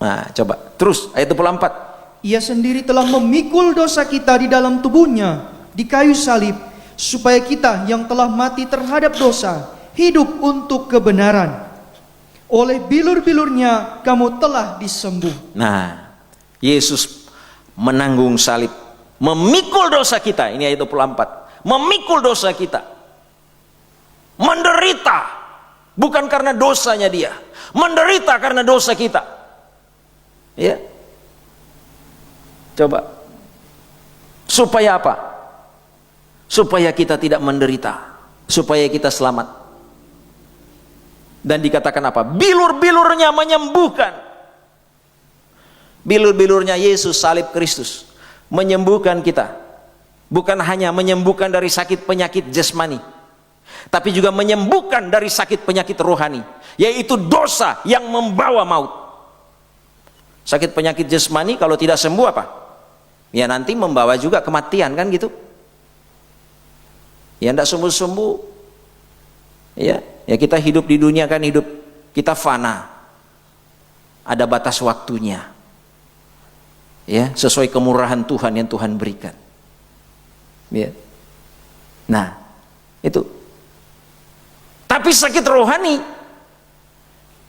Nah, coba. Terus ayat 24. Ia sendiri telah memikul dosa kita di dalam tubuhnya di kayu salib, supaya kita yang telah mati terhadap dosa hidup untuk kebenaran. Oleh bilur-bilurnya kamu telah disembuh. Nah, Yesus menanggung salib, memikul dosa kita. Ini ayat 24. Memikul dosa kita, menderita bukan karena dosanya dia, menderita karena dosa kita. Ya, coba, supaya apa? Supaya kita tidak menderita, supaya kita selamat. Dan dikatakan apa? Bilur-bilurnya menyembuhkan. Bilur-bilurnya Yesus, salib Kristus, menyembuhkan kita. Bukan hanya menyembuhkan dari sakit penyakit jasmani, tapi juga menyembuhkan dari sakit penyakit rohani, yaitu dosa yang membawa maut. Sakit penyakit jasmani kalau tidak sembuh apa? Ya nanti membawa juga kematian, kan gitu. Ya tidak sembuh-sembuh. Ya kita hidup di dunia kan hidup, kita fana. Ada batas waktunya. Ya, sesuai kemurahan Tuhan yang Tuhan berikan. Ya. Nah, itu. Tapi sakit rohani,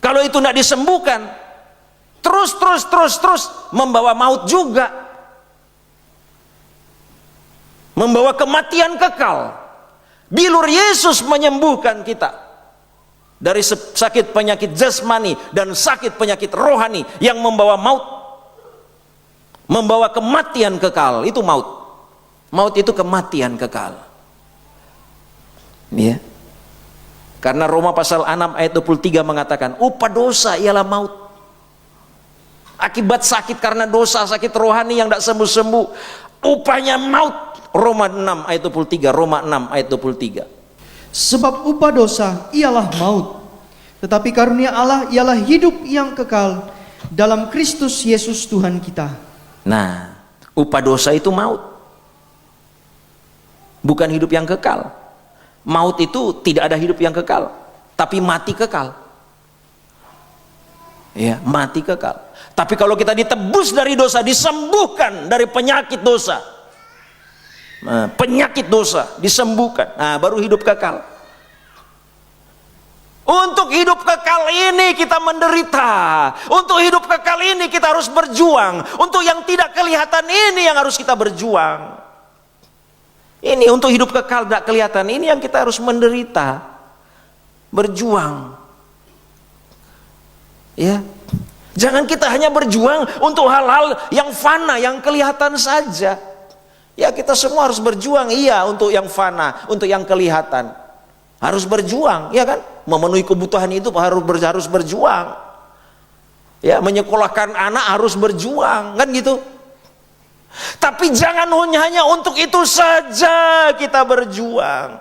kalau itu tidak disembuhkan, terus membawa maut juga, membawa kematian kekal. Bilur Yesus menyembuhkan kita dari sakit penyakit jasmani dan sakit penyakit rohani yang membawa maut, membawa kematian kekal. Itu maut. Maut itu kematian kekal. Ya. Karena Roma pasal 6 ayat 23 mengatakan, upah dosa ialah maut. Akibat sakit karena dosa, sakit rohani yang tidak sembuh-sembuh, upahnya maut. Roma 6 ayat 23, Roma 6 ayat 23. Sebab upah dosa ialah maut, tetapi karunia Allah ialah hidup yang kekal dalam Kristus Yesus Tuhan kita. Nah, upah dosa itu maut, bukan hidup yang kekal. Maut itu tidak ada hidup yang kekal, tapi mati kekal. Ya, mati kekal. Tapi kalau kita ditebus dari dosa, disembuhkan dari penyakit dosa, penyakit dosa disembuhkan, nah baru hidup kekal. Untuk hidup kekal ini kita menderita. Untuk hidup kekal ini kita harus berjuang. Untuk yang tidak kelihatan ini yang harus kita berjuang. Ini untuk hidup kekal tidak kelihatan ini yang kita harus menderita, berjuang. Ya, jangan kita hanya berjuang untuk hal-hal yang fana, yang kelihatan saja. Ya kita semua harus berjuang, iya, untuk yang fana, untuk yang kelihatan. Harus berjuang, ya kan? Memenuhi kebutuhan itu harus berjuang. Ya, menyekolahkan anak harus berjuang, kan gitu. Tapi jangan hanya untuk itu saja kita berjuang.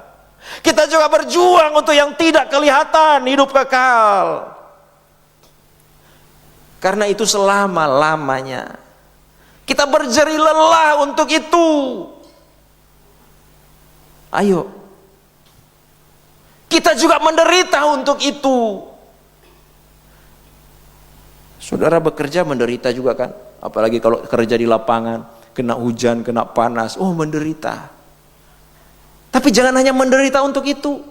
Kita juga berjuang untuk yang tidak kelihatan, hidup kekal. Karena itu selama-lamanya kita berjeri lelah untuk itu. Ayo, kita juga menderita untuk itu. Saudara bekerja menderita juga kan? Apalagi kalau kerja di lapangan, kena hujan, kena panas, oh menderita. Tapi jangan hanya menderita untuk itu.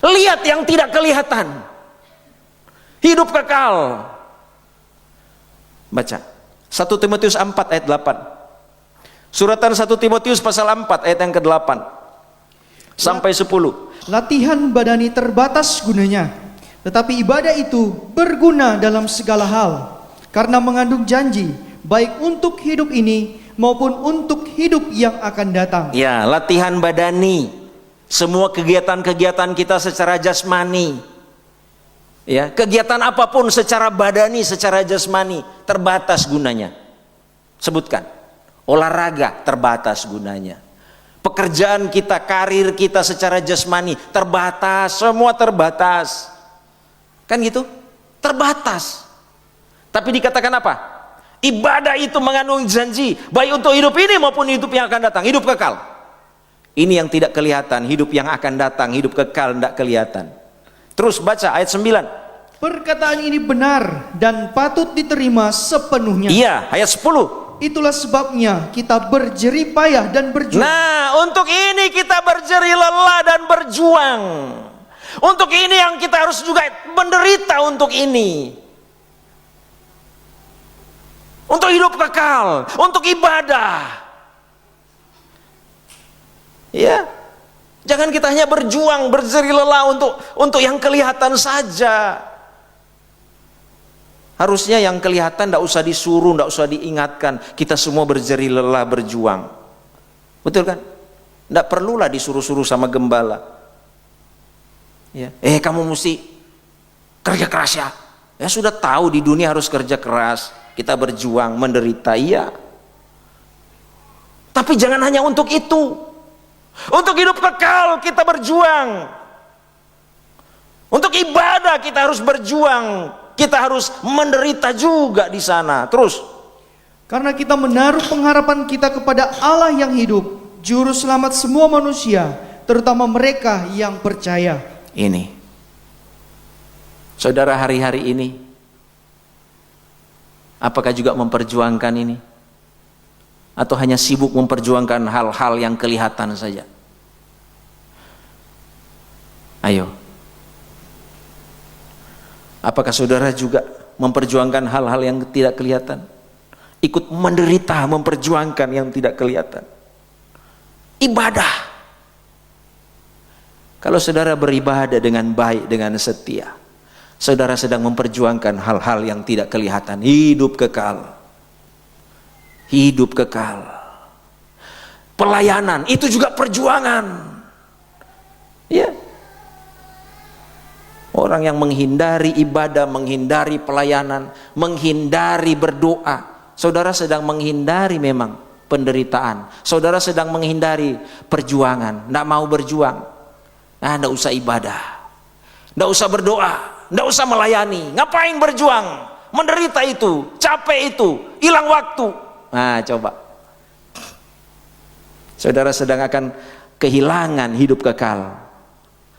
Lihat yang tidak kelihatan. Hidup kekal. Baca 1 Timotius 4 ayat 8. Suratan 1 Timotius pasal 4 ayat yang ke-8 sampai 10. Latihan badani terbatas gunanya, tetapi ibadah itu berguna dalam segala hal, karena mengandung janji, baik untuk hidup ini maupun untuk hidup yang akan datang. Ya, latihan badani. Semua kegiatan-kegiatan kita secara jasmani. Ya, kegiatan apapun secara badani, secara jasmani terbatas gunanya. Sebutkan. Olahraga terbatas gunanya. Pekerjaan kita, karir kita secara jasmani terbatas, semua terbatas. Kan gitu? Terbatas. Tapi dikatakan apa? Ibadah itu mengandung janji, baik untuk hidup ini maupun hidup yang akan datang, hidup kekal. Ini yang tidak kelihatan, hidup yang akan datang, hidup kekal tidak kelihatan. Terus baca ayat 9. Perkataan ini benar dan patut diterima sepenuhnya. Iya, ayat 10. Itulah sebabnya kita berjerih payah dan berjuang. Nah, untuk ini kita berjerih lelah dan berjuang. Untuk ini yang kita harus juga menderita untuk ini. Untuk hidup kekal, untuk ibadah. Ya. Jangan kita hanya berjuang, berjerih lelah untuk yang kelihatan saja. Harusnya yang kelihatan tidak usah disuruh, tidak usah diingatkan. Kita semua berjeri lelah berjuang. Betul kan? Tidak perlulah disuruh-suruh sama gembala. Ya. Kamu mesti kerja keras ya. Ya sudah tahu di dunia harus kerja keras. Kita berjuang, menderita, iya. Tapi jangan hanya untuk itu. Untuk hidup kekal kita berjuang. Untuk ibadah kita harus berjuang. Kita harus menderita juga di sana. Terus, karena kita menaruh pengharapan kita kepada Allah yang hidup, juru selamat semua manusia, terutama mereka yang percaya. Ini, saudara, hari-hari ini, apakah juga memperjuangkan ini? Atau hanya sibuk memperjuangkan hal-hal yang kelihatan saja? Ayo. Apakah saudara juga memperjuangkan hal-hal yang tidak kelihatan? Ikut menderita memperjuangkan yang tidak kelihatan. Ibadah. Kalau saudara beribadah dengan baik, dengan setia, saudara sedang memperjuangkan hal-hal yang tidak kelihatan. Hidup kekal. Hidup kekal. Pelayanan, itu juga perjuangan. Ya. Orang yang menghindari ibadah, menghindari pelayanan, menghindari berdoa, saudara sedang menghindari memang penderitaan. Saudara sedang menghindari perjuangan, tidak mau berjuang. Nah, tidak usah ibadah, tidak usah berdoa, tidak usah melayani. Ngapain berjuang? Menderita itu, capek itu, hilang waktu. Nah, coba. Saudara sedang akan kehilangan hidup kekal.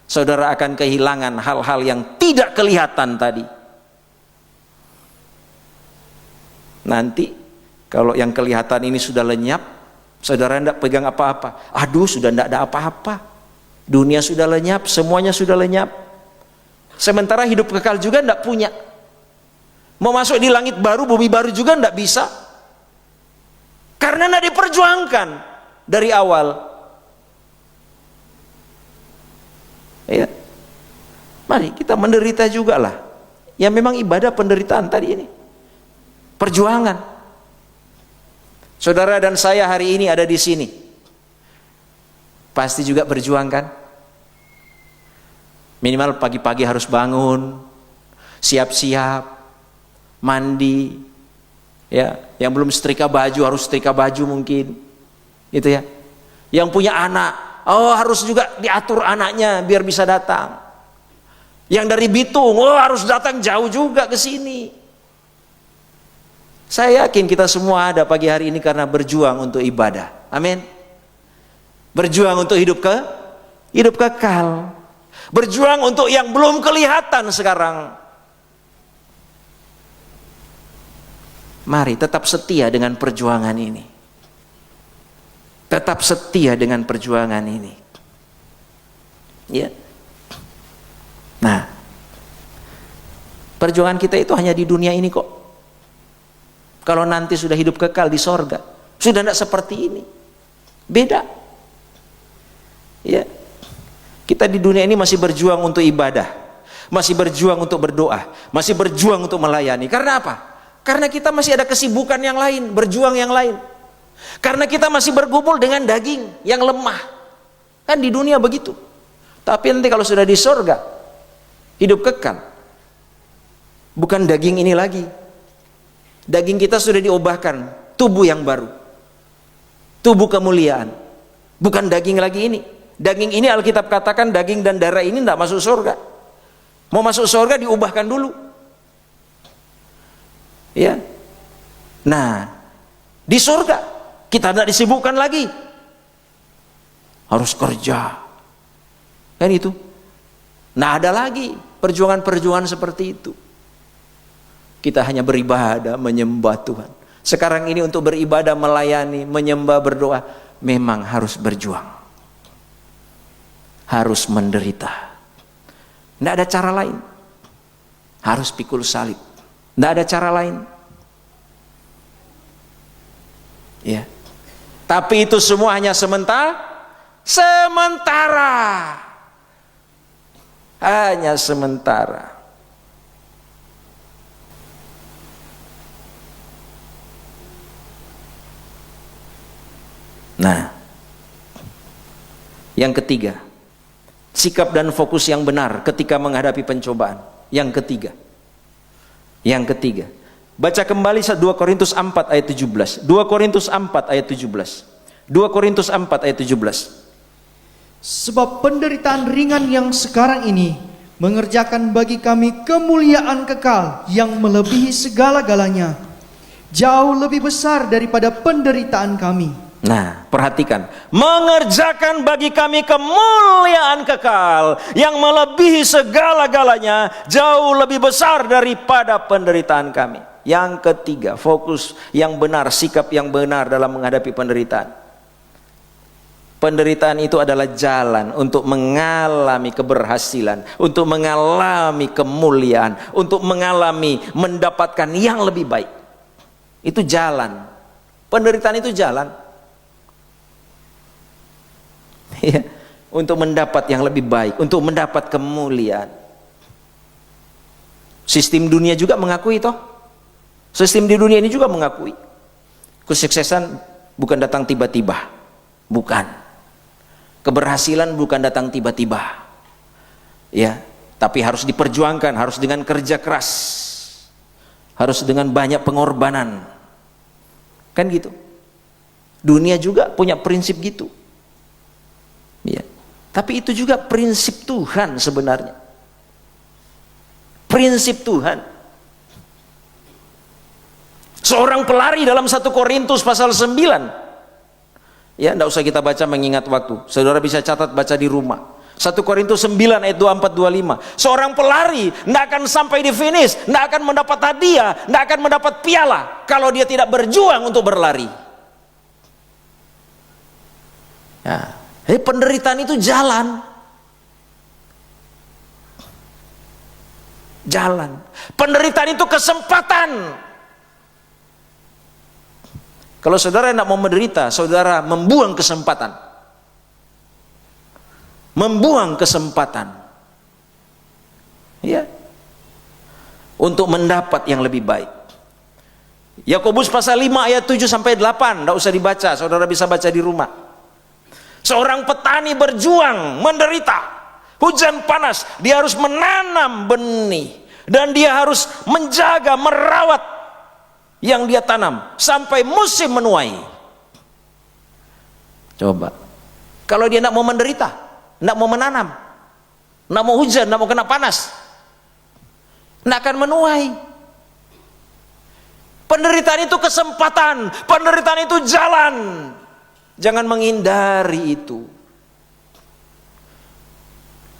Saudara akan kehilangan hal-hal yang tidak kelihatan tadi. Nanti kalau yang kelihatan ini sudah lenyap, saudara tidak pegang apa-apa. Aduh, sudah tidak ada apa-apa. Dunia sudah lenyap, semuanya sudah lenyap. Sementara hidup kekal juga tidak punya. Mau masuk di langit baru, bumi baru juga tidak bisa. Karena tidak diperjuangkan dari awal. Ya. Mari kita menderita juga lah. Ya memang ibadah penderitaan tadi ini. Perjuangan. Saudara dan saya hari ini ada di sini. Pasti juga berjuang kan? Minimal pagi-pagi harus bangun, siap-siap, mandi. Ya, yang belum setrika baju harus setrika baju mungkin. Gitu ya. Yang punya anak, oh harus juga diatur anaknya biar bisa datang. Yang dari Bitung, oh harus datang jauh juga ke sini. Saya yakin kita semua ada pagi hari ini karena berjuang untuk ibadah. Amin. Berjuang untuk hidup kekal. Berjuang untuk yang belum kelihatan sekarang. Mari tetap setia dengan perjuangan ini. Tetap setia dengan perjuangan ini. Ya. Nah, perjuangan kita itu hanya di dunia ini kok. Kalau nanti sudah hidup kekal di sorga, sudah tidak seperti ini. Beda. Ya. Kita di dunia ini masih berjuang untuk ibadah, masih berjuang untuk berdoa, masih berjuang untuk melayani. Karena apa? Karena kita masih ada kesibukan yang lain, berjuang yang lain. Karena kita masih bergumul dengan daging yang lemah. Kan di dunia begitu. Tapi nanti kalau sudah di sorga, hidup kekal, bukan daging ini lagi. Daging kita sudah diubahkan, tubuh yang baru, tubuh kemuliaan. Bukan daging lagi ini. Daging ini Alkitab katakan daging dan darah ini tidak masuk surga. Mau masuk surga diubahkan dulu. Ya. Nah, di surga kita tidak disibukkan lagi. Harus kerja. Kan itu. Nah, ada lagi perjuangan-perjuangan seperti itu. Kita hanya beribadah, menyembah Tuhan. Sekarang ini untuk beribadah, melayani, menyembah, berdoa, memang harus berjuang. Harus menderita. Tidak ada cara lain. Harus pikul salib. Tidak ada cara lain. Ya. Tapi itu semua hanya sementara. Hanya sementara. Nah, yang ketiga, sikap dan fokus yang benar ketika menghadapi pencobaan. Yang ketiga, baca kembali 2 Korintus 4 ayat 17. 2 Korintus 4 ayat 17. 2 Korintus 4 ayat 17. Sebab penderitaan ringan yang sekarang ini mengerjakan bagi kami kemuliaan kekal yang melebihi segala-galanya, jauh lebih besar daripada penderitaan kami. Nah, perhatikan, mengerjakan bagi kami kemuliaan kekal yang melebihi segala-galanya, jauh lebih besar daripada penderitaan kami. Yang ketiga, fokus yang benar, sikap yang benar dalam menghadapi penderitaan. Penderitaan itu adalah jalan untuk mengalami keberhasilan, untuk mengalami kemuliaan, untuk mengalami mendapatkan yang lebih baik. Itu jalan. Penderitaan itu jalan. Ya, untuk mendapat yang lebih baik, untuk mendapat kemuliaan. Sistem dunia juga mengakui toh. Sistem di dunia ini juga mengakui kesuksesan bukan datang tiba-tiba. Bukan. Keberhasilan bukan datang tiba-tiba. Ya, tapi harus diperjuangkan, harus dengan kerja keras. Harus dengan banyak pengorbanan. Kan gitu. Dunia juga punya prinsip gitu. Ya. Tapi itu juga prinsip Tuhan sebenarnya. Prinsip Tuhan. Seorang pelari dalam 1 Korintus pasal 9. Ya, tidak usah kita baca mengingat waktu. Saudara bisa catat, baca di rumah. 1 Korintus 9 ayat 24-25. Seorang pelari tidak akan sampai di finish, tidak akan mendapat hadiah, tidak akan mendapat piala kalau dia tidak berjuang untuk berlari. Ya. Penderitaan itu jalan. Jalan. Penderitaan itu kesempatan. Kalau saudara tidak mau menderita, saudara membuang kesempatan. Membuang kesempatan. Ya. Untuk mendapat yang lebih baik. Yakobus pasal 5 ayat 7 sampai 8, tidak usah dibaca, saudara bisa baca di rumah. Seorang petani berjuang, menderita, hujan panas, dia harus menanam benih dan dia harus menjaga, merawat yang dia tanam sampai musim menuai. Coba, kalau dia tidak mau menderita, tidak mau menanam, nggak mau hujan, nggak mau kena panas, nggak akan menuai. Penderitaan itu kesempatan, penderitaan itu jalan. Jangan menghindari itu.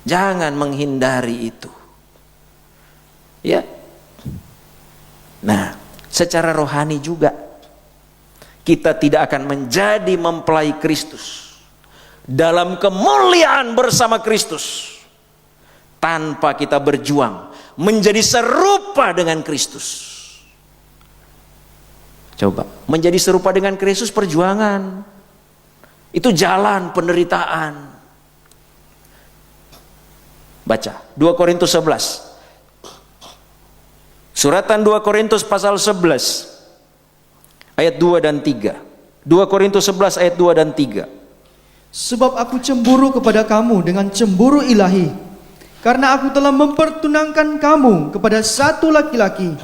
Jangan menghindari itu. Ya. Nah, secara rohani juga kita tidak akan menjadi mempelai Kristus dalam kemuliaan bersama Kristus tanpa kita berjuang menjadi serupa dengan Kristus. Coba, menjadi serupa dengan Kristus perjuangan. Itu jalan penderitaan. Baca 2 Korintus 11. Suratan 2 Korintus pasal 11 ayat 2 dan 3. 2 Korintus 11 ayat 2 dan 3. Sebab aku cemburu kepada kamu dengan cemburu ilahi, karena aku telah mempertunangkan kamu kepada satu laki-laki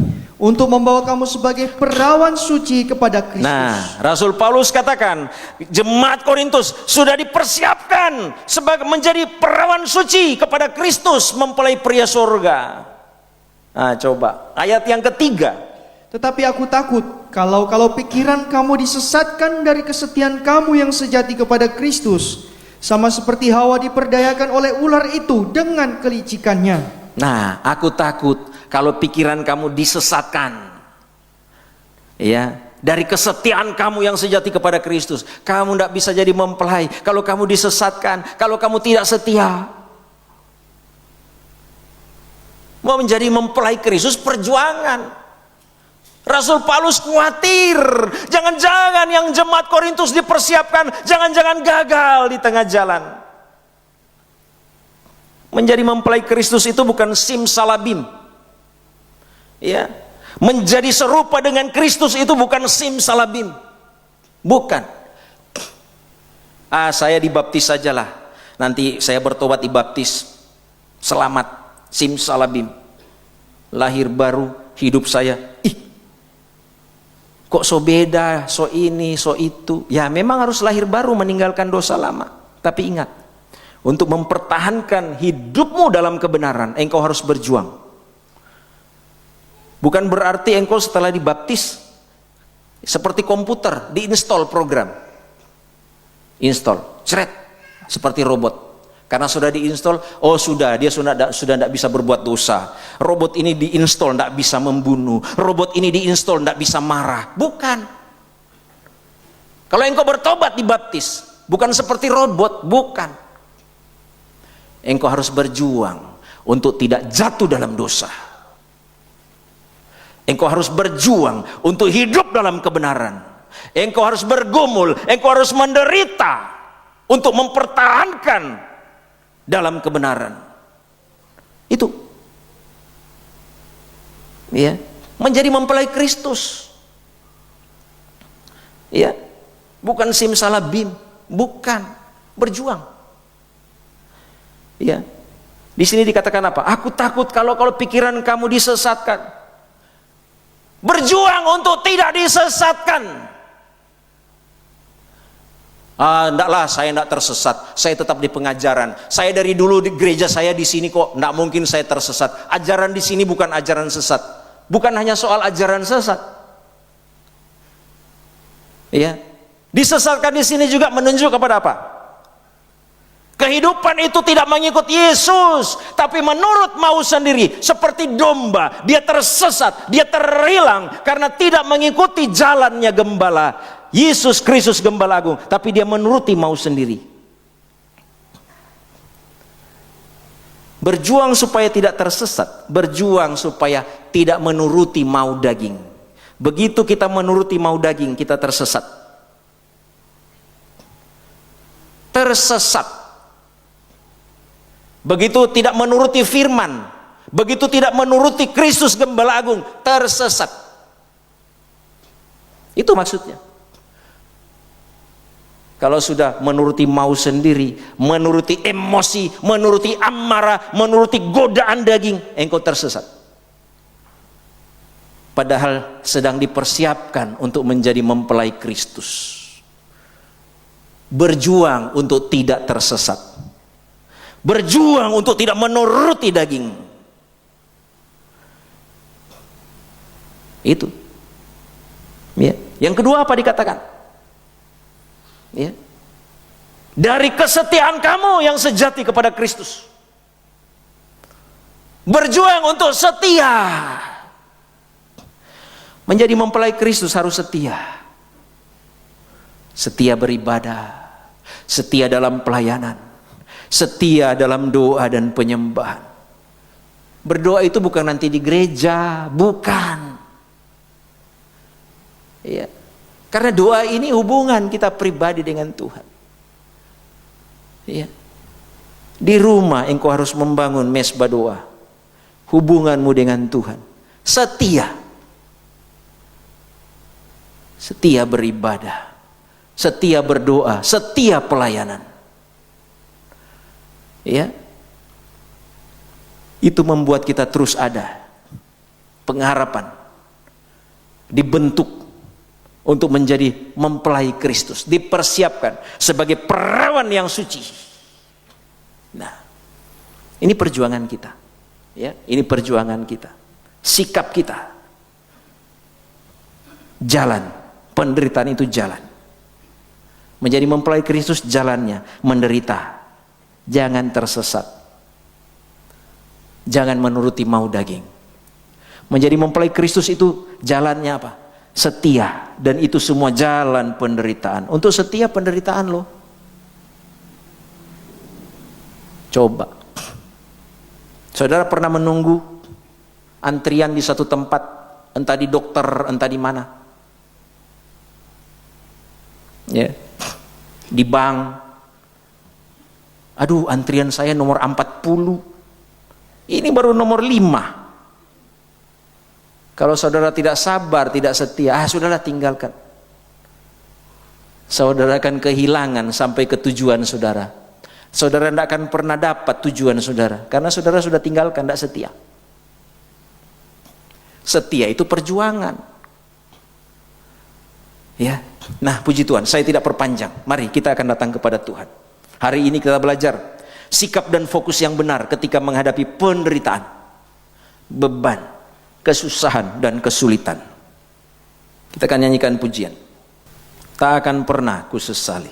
untuk membawa kamu sebagai perawan suci kepada Kristus. Nah, Rasul Paulus katakan, jemaat Korintus sudah dipersiapkan sebagai menjadi perawan suci kepada Kristus, mempelai pria surga. Nah, coba ayat yang ketiga. Tetapi aku takut kalau pikiran kamu disesatkan dari kesetiaan kamu yang sejati kepada Kristus, sama seperti Hawa diperdayakan oleh ular itu dengan kelicikannya. Nah, aku takut kalau pikiran kamu disesatkan, ya, dari kesetiaan kamu yang sejati kepada Kristus. Kamu tidak bisa jadi mempelai kalau kamu disesatkan, kalau kamu tidak setia. Mau menjadi mempelai Kristus perjuangan. Rasul Paulus khawatir, jangan-jangan yang jemaat Korintus dipersiapkan, jangan-jangan gagal di tengah jalan. Menjadi mempelai Kristus itu bukan simsalabim. Ya, menjadi serupa dengan Kristus itu bukan simsalabim, bukan. Saya dibaptis sajalah, nanti saya bertobat dibaptis, selamat, simsalabim, lahir baru, hidup saya, kok so beda, so ini, so itu. Ya memang harus lahir baru, meninggalkan dosa lama. Tapi ingat, untuk mempertahankan hidupmu dalam kebenaran, engkau harus berjuang. Bukan berarti engkau setelah dibaptis seperti komputer, diinstal program, install, cret, seperti robot. Karena sudah diinstal, oh sudah, dia sudah tidak bisa berbuat dosa. Robot ini diinstal tidak bisa membunuh. Robot ini diinstal tidak bisa marah. Bukan. Kalau engkau bertobat dibaptis, bukan seperti robot, bukan. Engkau harus berjuang untuk tidak jatuh dalam dosa. Engkau harus berjuang untuk hidup dalam kebenaran. Engkau harus bergumul, engkau harus menderita untuk mempertahankan dalam kebenaran. Itu. Ya, menjadi mempelai Kristus. Ya. Bukan simsalabim, bukan, berjuang. Ya. Di sini dikatakan apa? Aku takut kalau pikiran kamu disesatkan. Berjuang untuk tidak disesatkan. Ndaklah, saya ndak tersesat. Saya tetap di pengajaran. Saya dari dulu di gereja saya di sini kok, ndak mungkin saya tersesat. Ajaran di sini bukan ajaran sesat. Bukan hanya soal ajaran sesat. Ya. Disesatkan di sini juga menunjuk kepada apa? Kehidupan itu tidak mengikut Yesus, tapi menurut mau sendiri, seperti domba. Dia tersesat, dia terhilang karena tidak mengikuti jalannya gembala Yesus Kristus, Gembala Agung, tapi dia menuruti mau sendiri. Berjuang supaya tidak tersesat, berjuang supaya tidak menuruti mau daging. Begitu kita menuruti mau daging, kita tersesat. Tersesat. Begitu tidak menuruti firman, begitu tidak menuruti Kristus Gembala Agung, tersesat. Itu maksudnya. Kalau sudah menuruti mau sendiri, menuruti emosi, menuruti amarah, menuruti godaan daging, engkau tersesat. Padahal sedang dipersiapkan untuk menjadi mempelai Kristus. Berjuang untuk tidak tersesat. berjuang untuk tidak menuruti daging. Itu. Ya. Yang kedua apa dikatakan? Ya. Dari kesetiaan kamu yang sejati kepada Kristus. Berjuang untuk setia. Menjadi mempelai Kristus harus setia. Setia beribadah, setia dalam pelayanan, setia dalam doa dan penyembahan. Berdoa itu bukan nanti di gereja, bukan. Ya. Karena doa ini hubungan kita pribadi dengan Tuhan. Ya. Di rumah engkau harus membangun mesbah doa. Hubunganmu dengan Tuhan. Setia. Setia beribadah. Setia berdoa, setia pelayanan. Ya. Itu membuat kita terus ada pengharapan, dibentuk untuk menjadi mempelai Kristus, dipersiapkan sebagai perawan yang suci. Nah, ini perjuangan kita. Ya, ini perjuangan kita. Sikap kita. Jalan, penderitaan itu jalan. Menjadi mempelai Kristus jalannya menderita. Jangan tersesat. Jangan menuruti mau daging. Menjadi mempelai Kristus itu jalannya apa? Setia. Dan itu semua jalan penderitaan. Untuk setia penderitaan loh. Coba. Saudara pernah menunggu antrian di satu tempat, entah di dokter, entah di mana? Ya. Di bank, aduh antrian saya nomor 40, ini baru nomor 5. Kalau saudara tidak sabar, tidak setia, saudara tinggalkan. Saudara akan kehilangan sampai ke tujuan saudara. Saudara tidak akan pernah dapat tujuan saudara, karena saudara sudah tinggalkan, tidak setia. Setia itu perjuangan. Ya. Nah, puji Tuhan, saya tidak perpanjang. Mari kita akan datang kepada Tuhan. Hari ini kita belajar sikap dan fokus yang benar ketika menghadapi penderitaan, beban, kesusahan dan kesulitan. Kita akan nyanyikan pujian. Tak akan pernah ku sesali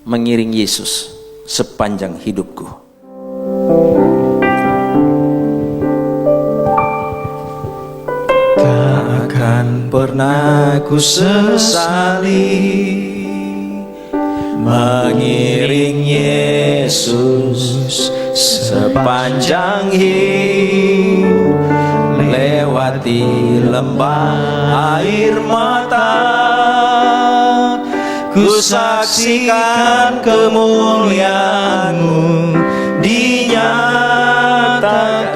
mengiring Yesus sepanjang hidupku. Takkan pernah ku sesali mengiring Yesus sepanjang hidup, lewati lembah air mata. Ku saksikan kemuliaan-Mu dinyatakan.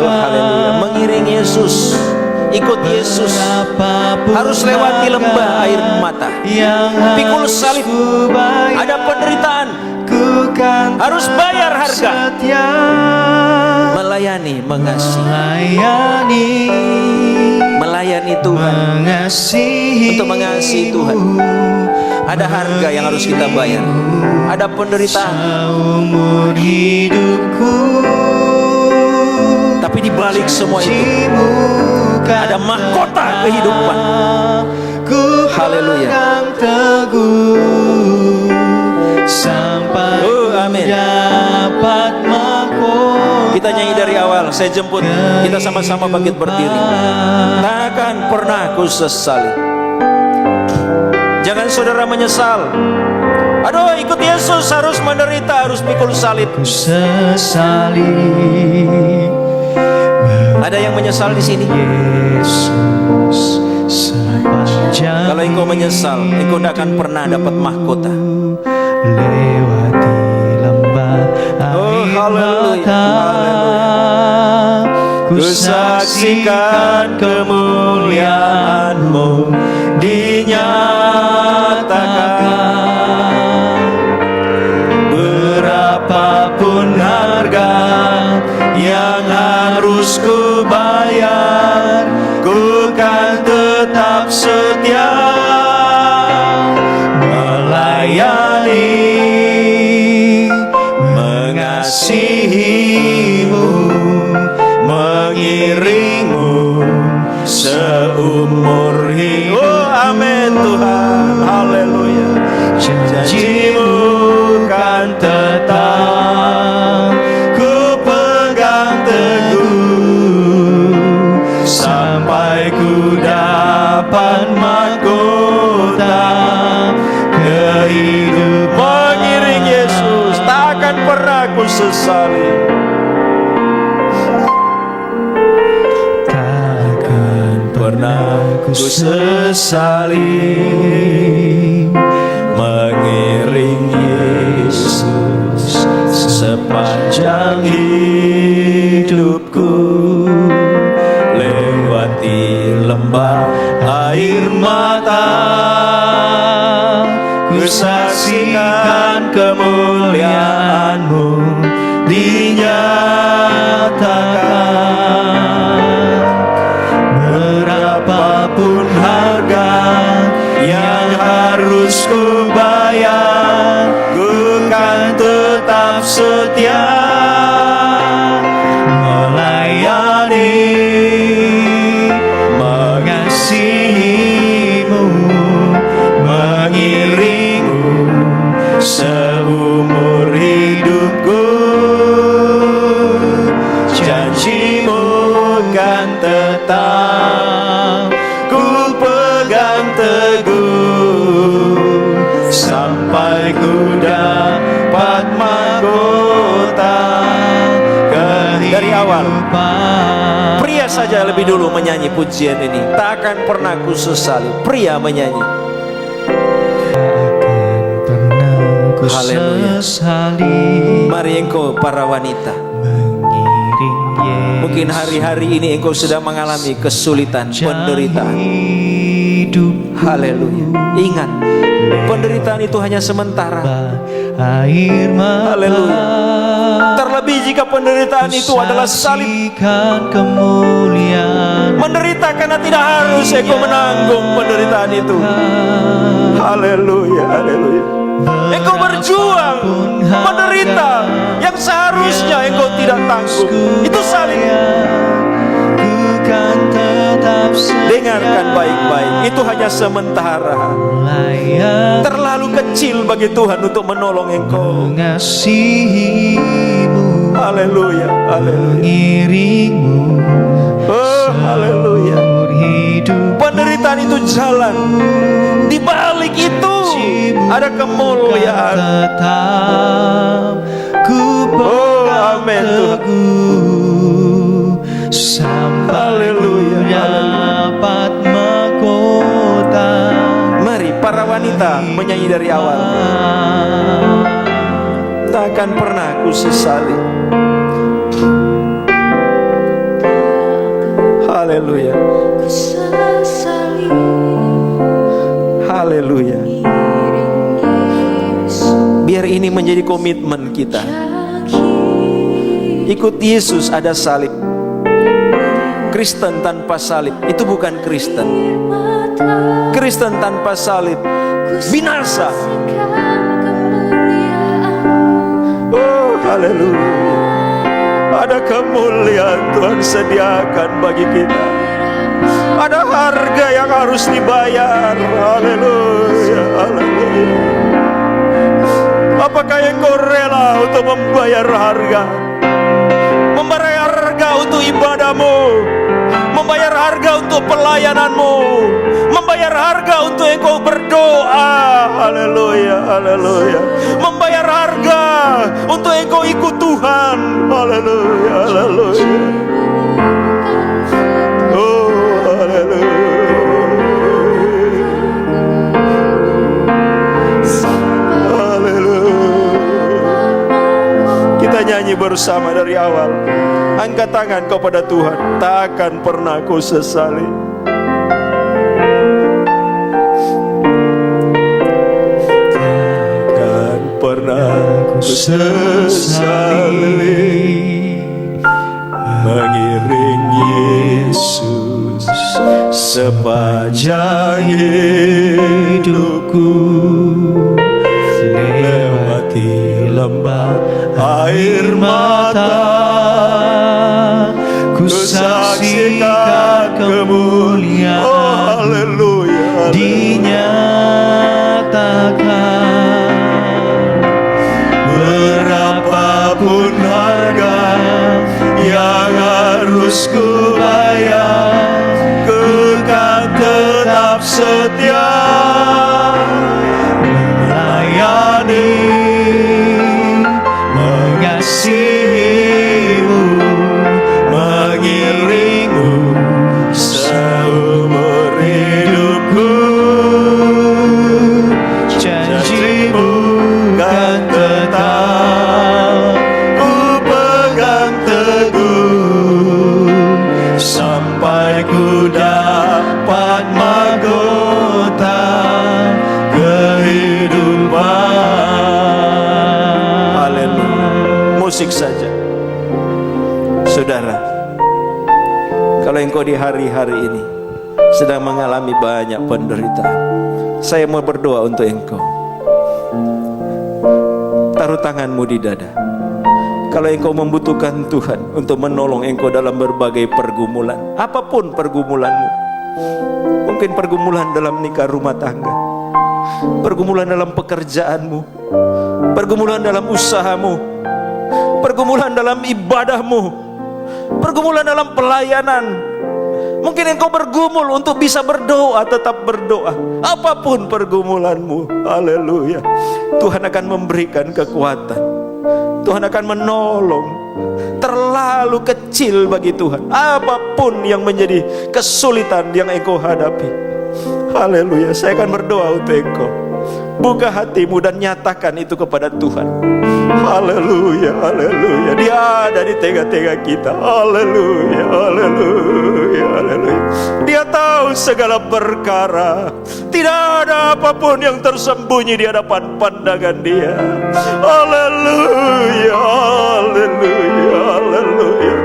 Haleluya. Mengiring Yesus, ikut Yesus, harus lewati lembah air mata, pikul salib, ada penderitaan, harus bayar harga, melayani, mengasihi, melayani Tuhan, untuk mengasihi Tuhan. Ada harga yang harus kita bayar, ada penderitaan. Tapi di balik semua itu ada mahkota kehidupan. Haleluya. Amin. Kita nyanyi dari awal. Saya jemput, kita sama-sama bangkit berdiri. Takkan pernah ku sesali. Jangan saudara menyesal. Aduh, ikut Yesus harus menderita, harus pikul salib. Sesali. Ada yang menyesal di sini? Yesus sepanjang Kalau engkau menyesal, engkau tidak akan pernah dapat mahkota. Lewati lembah air mata, Ku saksikan kemuliaan-Mu dinyatakan. Berapapun harga yang harus ku bayar, ku kan tetap setia melayani, mengasihi sesali. Takkan Pernah ku sesali mengiring Yesus sepanjang hidupku, lewati lembah air mata, ku saksikan kemuliaan-Mu dinyatakan. Berapapun harga yang harus ku bayar, ku kan tetap setia melayani, mengasihi-Mu, mengiring-Mu seumur hidupku. Janji-Mu kan tetap ku pegang teguh sampai ku dapat mahkota kehidupan. Dari awal, pria saja lebih dulu menyanyi pujian ini. Tak akan pernah ku sesali. Pria menyanyi. Haleluya. Mari engkau para wanita, mungkin hari-hari ini engkau sedang mengalami kesulitan, penderitaan. Haleluya. Ingat, penderitaan itu hanya sementara. Haleluya. Terlebih jika penderitaan itu adalah salib. Menderita karena tidak harus engkau menanggung penderitaan itu. Haleluya, haleluya. Engkau berjuang menderita yang seharusnya engkau tidak tanggung. Itu salib. Dengarkan baik-baik, itu hanya sementara. Terlalu kecil bagi Tuhan untuk menolong engkau. Haleluya, haleluya. Oh, haleluya. Penderitaan itu jalan. Di balik itu ada kemuliaan. Oh, amin Tuhan. Haleluya, dapat mahkota. Mari para wanita menyanyi dari awal. Takkan pernah ku sesali. Haleluya. Haleluya. Biar ini menjadi komitmen kita. Ikut Yesus ada salib. Kristen tanpa salib itu bukan Kristen. Kristen tanpa salib binasa. Oh, haleluya. Ada kemuliaan Tuhan sediakan bagi kita. Ada harga yang harus dibayar. Haleluya, haleluya. Apakah engkau rela untuk membayar harga? Membayar harga untuk ibadahmu, membayar harga untuk pelayananmu, membayar harga untuk engkau berdoa. Haleluya, haleluya. Membayar harga untuk engkau ikut Tuhan. Haleluya, haleluya. Oh, haleluya. Kita nyanyi bersama dari awal. Angkat tangan kepada Tuhan. Takkan pernah ku sesali. Takkan pernah ku sesali mengiring Yesus sepanjang hidupku, lewati lembah air mata, ku saksikan kemuliaan. Oh, haleluya, dinyatakan. Berapapun harga yang harus ku bayar, ku kan tetap setia melayani, mengasihi musik saja. Saudara, kalau engkau di hari-hari ini sedang mengalami banyak penderitaan, saya mau berdoa untuk engkau. Taruh tanganmu di dada. Kalau engkau membutuhkan Tuhan untuk menolong engkau dalam berbagai pergumulan, apapun pergumulanmu, mungkin pergumulan dalam nikah rumah tangga, pergumulan dalam pekerjaanmu, pergumulan dalam usahamu, pergumulan dalam ibadahmu, pergumulan dalam pelayanan. Mungkin engkau bergumul untuk bisa berdoa, tetap berdoa. Apapun pergumulanmu, haleluya, Tuhan akan memberikan kekuatan. Tuhan akan menolong. Terlalu kecil bagi Tuhan apapun yang menjadi kesulitan yang engkau hadapi. Haleluya, saya akan berdoa untuk engkau. Buka hatimu dan nyatakan itu kepada Tuhan. Haleluya, haleluya. Dia ada di tengah-tengah kita. Haleluya, haleluya, haleluya. Dia tahu segala perkara. Tidak ada apapun yang tersembunyi di hadapan pandangan Dia. Haleluya, haleluya, haleluya.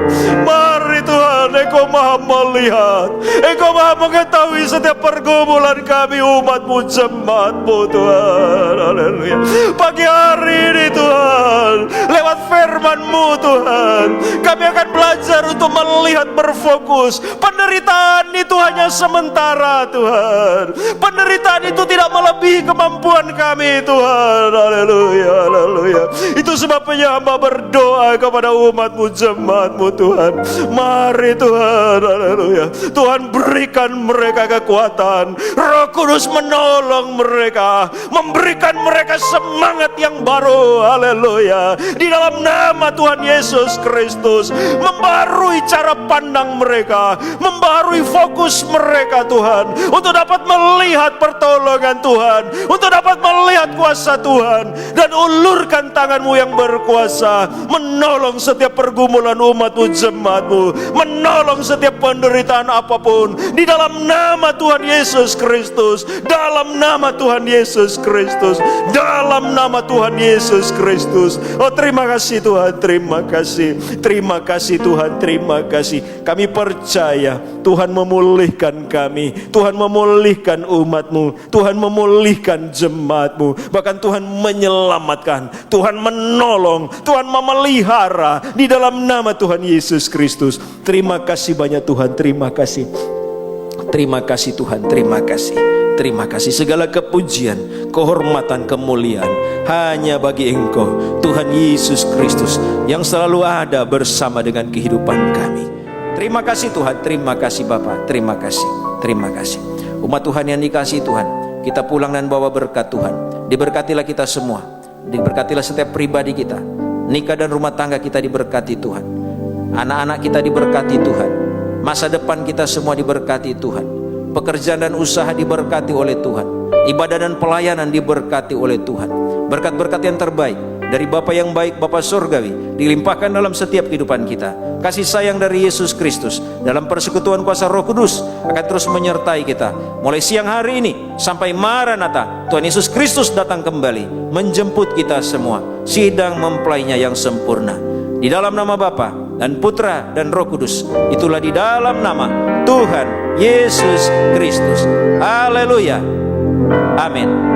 Mari Tuhan, Engkau maha melihat, Engkau maha mengetahui setiap pergumulan kami, umat-Mu, jemaat-Mu, Tuhan. Haleluya. Pagi hari ini Tuhan, lewat firman-Mu Tuhan, kami akan belajar untuk melihat, berfokus. Penderitaan itu hanya sementara Tuhan. Penderitaan itu tidak melebihi kemampuan kami Tuhan. Haleluya, haleluya. Itu sebabnya hamba berdoa kepada umat-Mu, jemaat-Mu Tuhan. Mari Tuhan, haleluya. Tuhan berikan mereka kekuatan. Roh Kudus menolong mereka, memberikan mereka semangat yang baru. Haleluya. Di dalam nama Tuhan Yesus Kristus, membarui cara pandang mereka, membarui fokus mereka Tuhan, untuk dapat melihat pertolongan Tuhan, untuk dapat melihat kuasa Tuhan. Dan ulurkan tangan-Mu yang berkuasa, menolong setiap pergumulan umat-Mu, jemaat-Mu, menolong setiap penderitaan apapun. Di dalam nama Tuhan Yesus Kristus, dalam nama Tuhan Yesus Kristus, dalam nama Tuhan Yesus Kristus. Oh, terima kasih Tuhan, terima kasih. Terima kasih Tuhan, terima kasih. Kami percaya Tuhan memulihkan kami, Tuhan memulihkan umat-Mu, Tuhan memulihkan jemaat-Mu. Bahkan Tuhan menyelamatkan, Tuhan menolong, Tuhan memelihara di dalam nama Tuhan Yesus Kristus. Terima kasih banyak Tuhan, terima kasih. Terima kasih Tuhan, terima kasih. Terima kasih. Segala kepujian, kehormatan, kemuliaan hanya bagi Engkau, Tuhan Yesus Kristus, yang selalu ada bersama dengan kehidupan kami. Terima kasih Tuhan, terima kasih Bapa, terima kasih, terima kasih. Umat Tuhan yang dikasihi Tuhan, kita pulang dan bawa berkat Tuhan. Diberkatilah kita semua, diberkatilah setiap pribadi kita, nikah dan rumah tangga kita diberkati Tuhan, anak-anak kita diberkati Tuhan, masa depan kita semua diberkati Tuhan, pekerjaan dan usaha diberkati oleh Tuhan, ibadah dan pelayanan diberkati oleh Tuhan. Berkat-berkat yang terbaik dari Bapa yang baik, Bapa Surgawi, dilimpahkan dalam setiap kehidupan kita. Kasih sayang dari Yesus Kristus dalam persekutuan kuasa Roh Kudus akan terus menyertai kita mulai siang hari ini sampai Maranatha. Tuhan Yesus Kristus datang kembali menjemput kita semua, sidang mempelainya yang sempurna. Di dalam nama Bapa dan Putra dan Roh Kudus, itulah di dalam nama Tuhan Yesus Kristus. Haleluya. Amin.